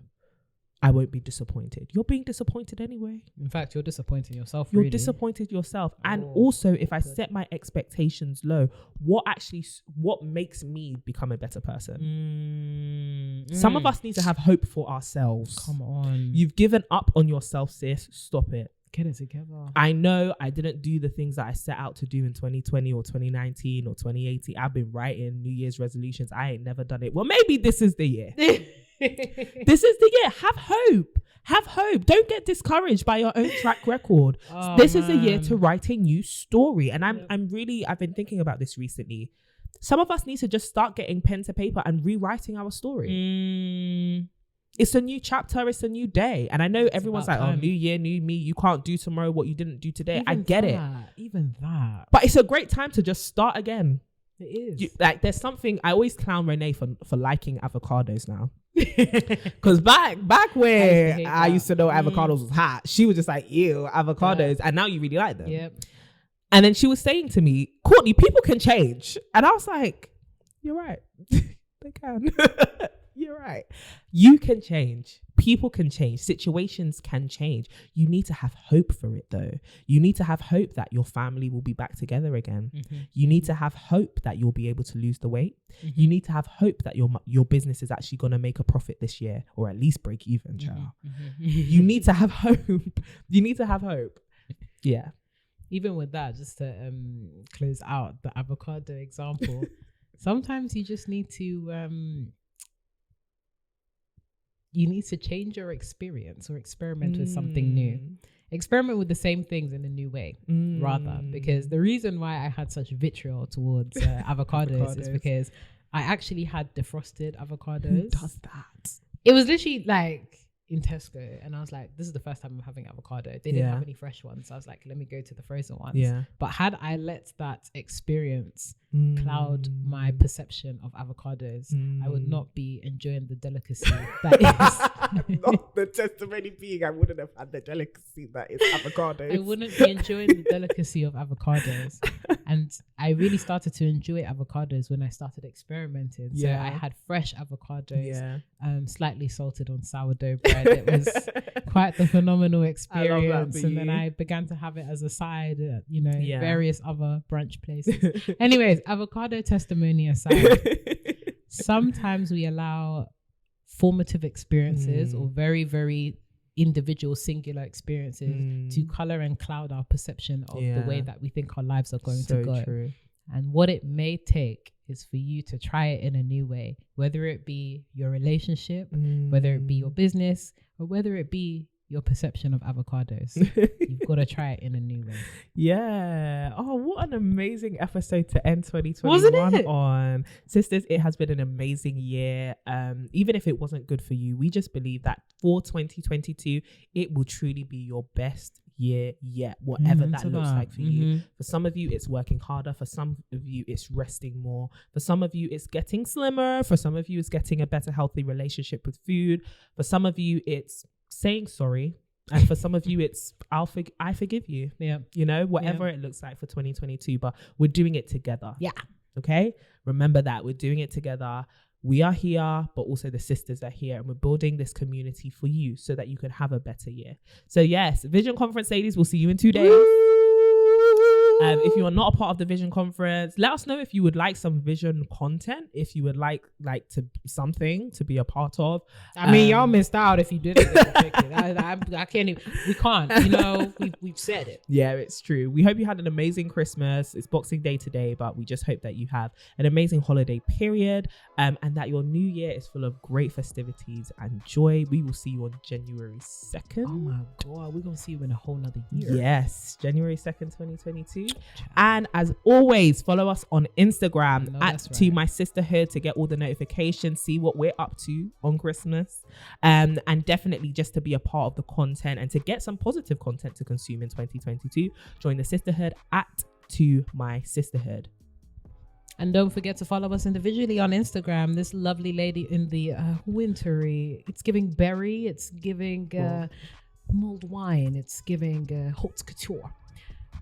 I won't be disappointed. You're being disappointed anyway. In fact, you're disappointing yourself. You're disappointed yourself. And also, if I set my expectations low, what makes me become a better person? Some of us need to have hope for ourselves. Come on. You've given up on yourself, sis. Stop it. Get it together. I know I didn't do the things that I set out to do in 2020 or 2019 or 2018. I've been writing New Year's resolutions. I ain't never done it. Well, maybe this is the year. This is the year. Have hope. Don't get discouraged by your own track record. This is a year to write a new story. And I've been thinking about this recently. Some of us need to just start getting pen to paper and rewriting our story. It's a new chapter. It's a new day. And I know everyone's like, oh, new year, new me. You can't do tomorrow what you didn't do today. I get it. Even that. But it's a great time to just start again. It is. There's something, I always clown Renee for liking avocados now. Because back where I used to know avocados was hot, she was just like, ew, avocados. And now you really like them. Yep. And then she was saying to me, Courtney, people can change. And I was like, you're right. They can. You're right. You can change. People can change. Situations can change. You need to have hope for it, though. You need to have hope that your family will be back together again. You need to have hope that you'll be able to lose the weight. You need to have hope that your business is actually going to make a profit this year, or at least break even, child. You need to have hope. You need to have hope. Yeah. even with that, just to close out the avocado example, sometimes you just need to change your experience or experiment with something new. Experiment with the same things in a new way, rather, because the reason why I had such vitriol towards avocados is because I actually had defrosted avocados. Who does that? It was literally like in Tesco, and I was like, this is the first time I'm having avocado. They didn't have any fresh ones, so I was like, let me go to the frozen ones. But had I let that experience cloud my perception of avocados, I would not be enjoying the delicacy that is not the testimony being I wouldn't have had the delicacy that is avocados. I wouldn't be enjoying the delicacy of avocados. And I really started to enjoy avocados when I started experimenting. So I had fresh avocados, slightly salted on sourdough bread. It was quite the phenomenal experience. And then I began to have it as a side at, various other brunch places. Anyways, avocado testimony aside, sometimes we allow formative experiences or very, very individual singular experiences to color and cloud our perception of the way that we think our lives are going to go. True. And what it may take is for you to try it in a new way, whether it be your relationship, whether it be your business, or whether it be your perception of avocados. You've got to try it in a new way. Yeah. Oh, what an amazing episode to end 2021 on. Sisters, it has been an amazing year. Even if it wasn't good for you, we just believe that for 2022, it will truly be your best year yet, whatever that looks like for you. For some of you, it's working harder. For some of you, it's resting more. For some of you, it's getting slimmer. For some of you, it's getting a better, healthy relationship with food. For some of you, it's saying sorry, and for some of you it's I forgive you. Whatever it looks like for 2022, but we're doing it together. Okay, remember that we're doing it together. We are here, but also the sisters are here, and we're building this community for you so that you can have a better year. So yes, Vision Conference ladies, we'll see you in 2 days. If you are not a part of the Vision Conference, let us know if you would like some Vision content, if you would like to something to be a part of. I mean, y'all missed out if you didn't pick it. I can't even, we can't, we've said it. Yeah, it's true. We hope you had an amazing Christmas. It's Boxing Day today, but we just hope that you have an amazing holiday period, and that your new year is full of great festivities and joy. We will see you on January 2nd. Oh my God, we're going to see you in a whole nother year. Yes, January 2nd, 2022. And as always, follow us on Instagram To My Sisterhood to get all the notifications, see what we're up to on Christmas, and definitely just to be a part of the content and to get some positive content to consume in 2022. Join the sisterhood at To My Sisterhood. And don't forget to follow us individually on Instagram. This lovely lady in the wintry, it's giving berry, it's giving mulled wine, it's giving haute couture.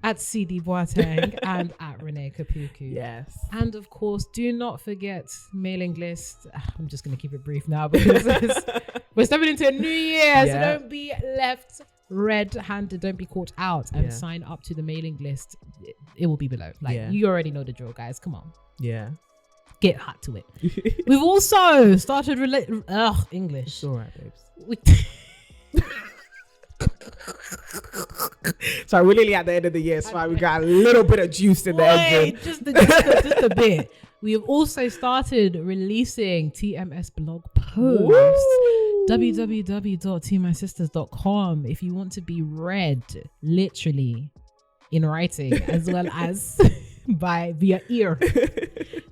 At CD Boateng and at Renee Kapuku. Yes. And of course, do not forget mailing list. I'm just going to keep it brief now because we're stepping into a new year. So don't be left red-handed. Don't be caught out, and sign up to the mailing list. It will be below. You already know the drill, guys. Come on. Yeah. Get hot to it. We've also started English. It's all right, babes. So we're really at the end of the year, so we got a little bit of juice in the engine. Just a bit. We have also started releasing TMS blog posts. www.tmysisters.com if you want to be read literally in writing as well as via ear.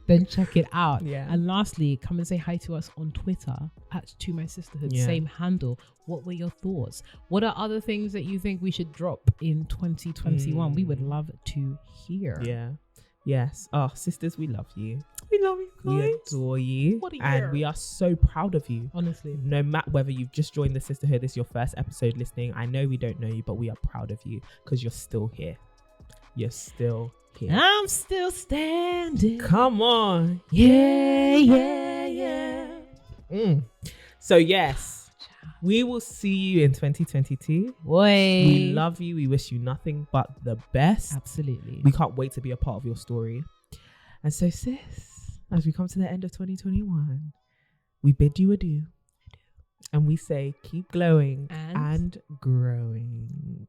Then check it out. And lastly, come and say hi to us on Twitter at To My Sisterhood. Same handle. What were your thoughts? What are other things that you think we should drop in 2021? We would love to hear. Yes. Oh, sisters, we love you. We love you guys. We adore you. What a year. And we are so proud of you. Honestly. No matter whether you've just joined the sisterhood, this is your first episode listening. I know we don't know you, but we are proud of you because you're still here. You're still here. I'm still standing. Come on. Yeah. So yes, we will see you in 2022. Boy. We love you. We wish you nothing but the best. Absolutely. We can't wait to be a part of your story. And so sis, as we come to the end of 2021, we bid you adieu. And we say keep glowing and growing.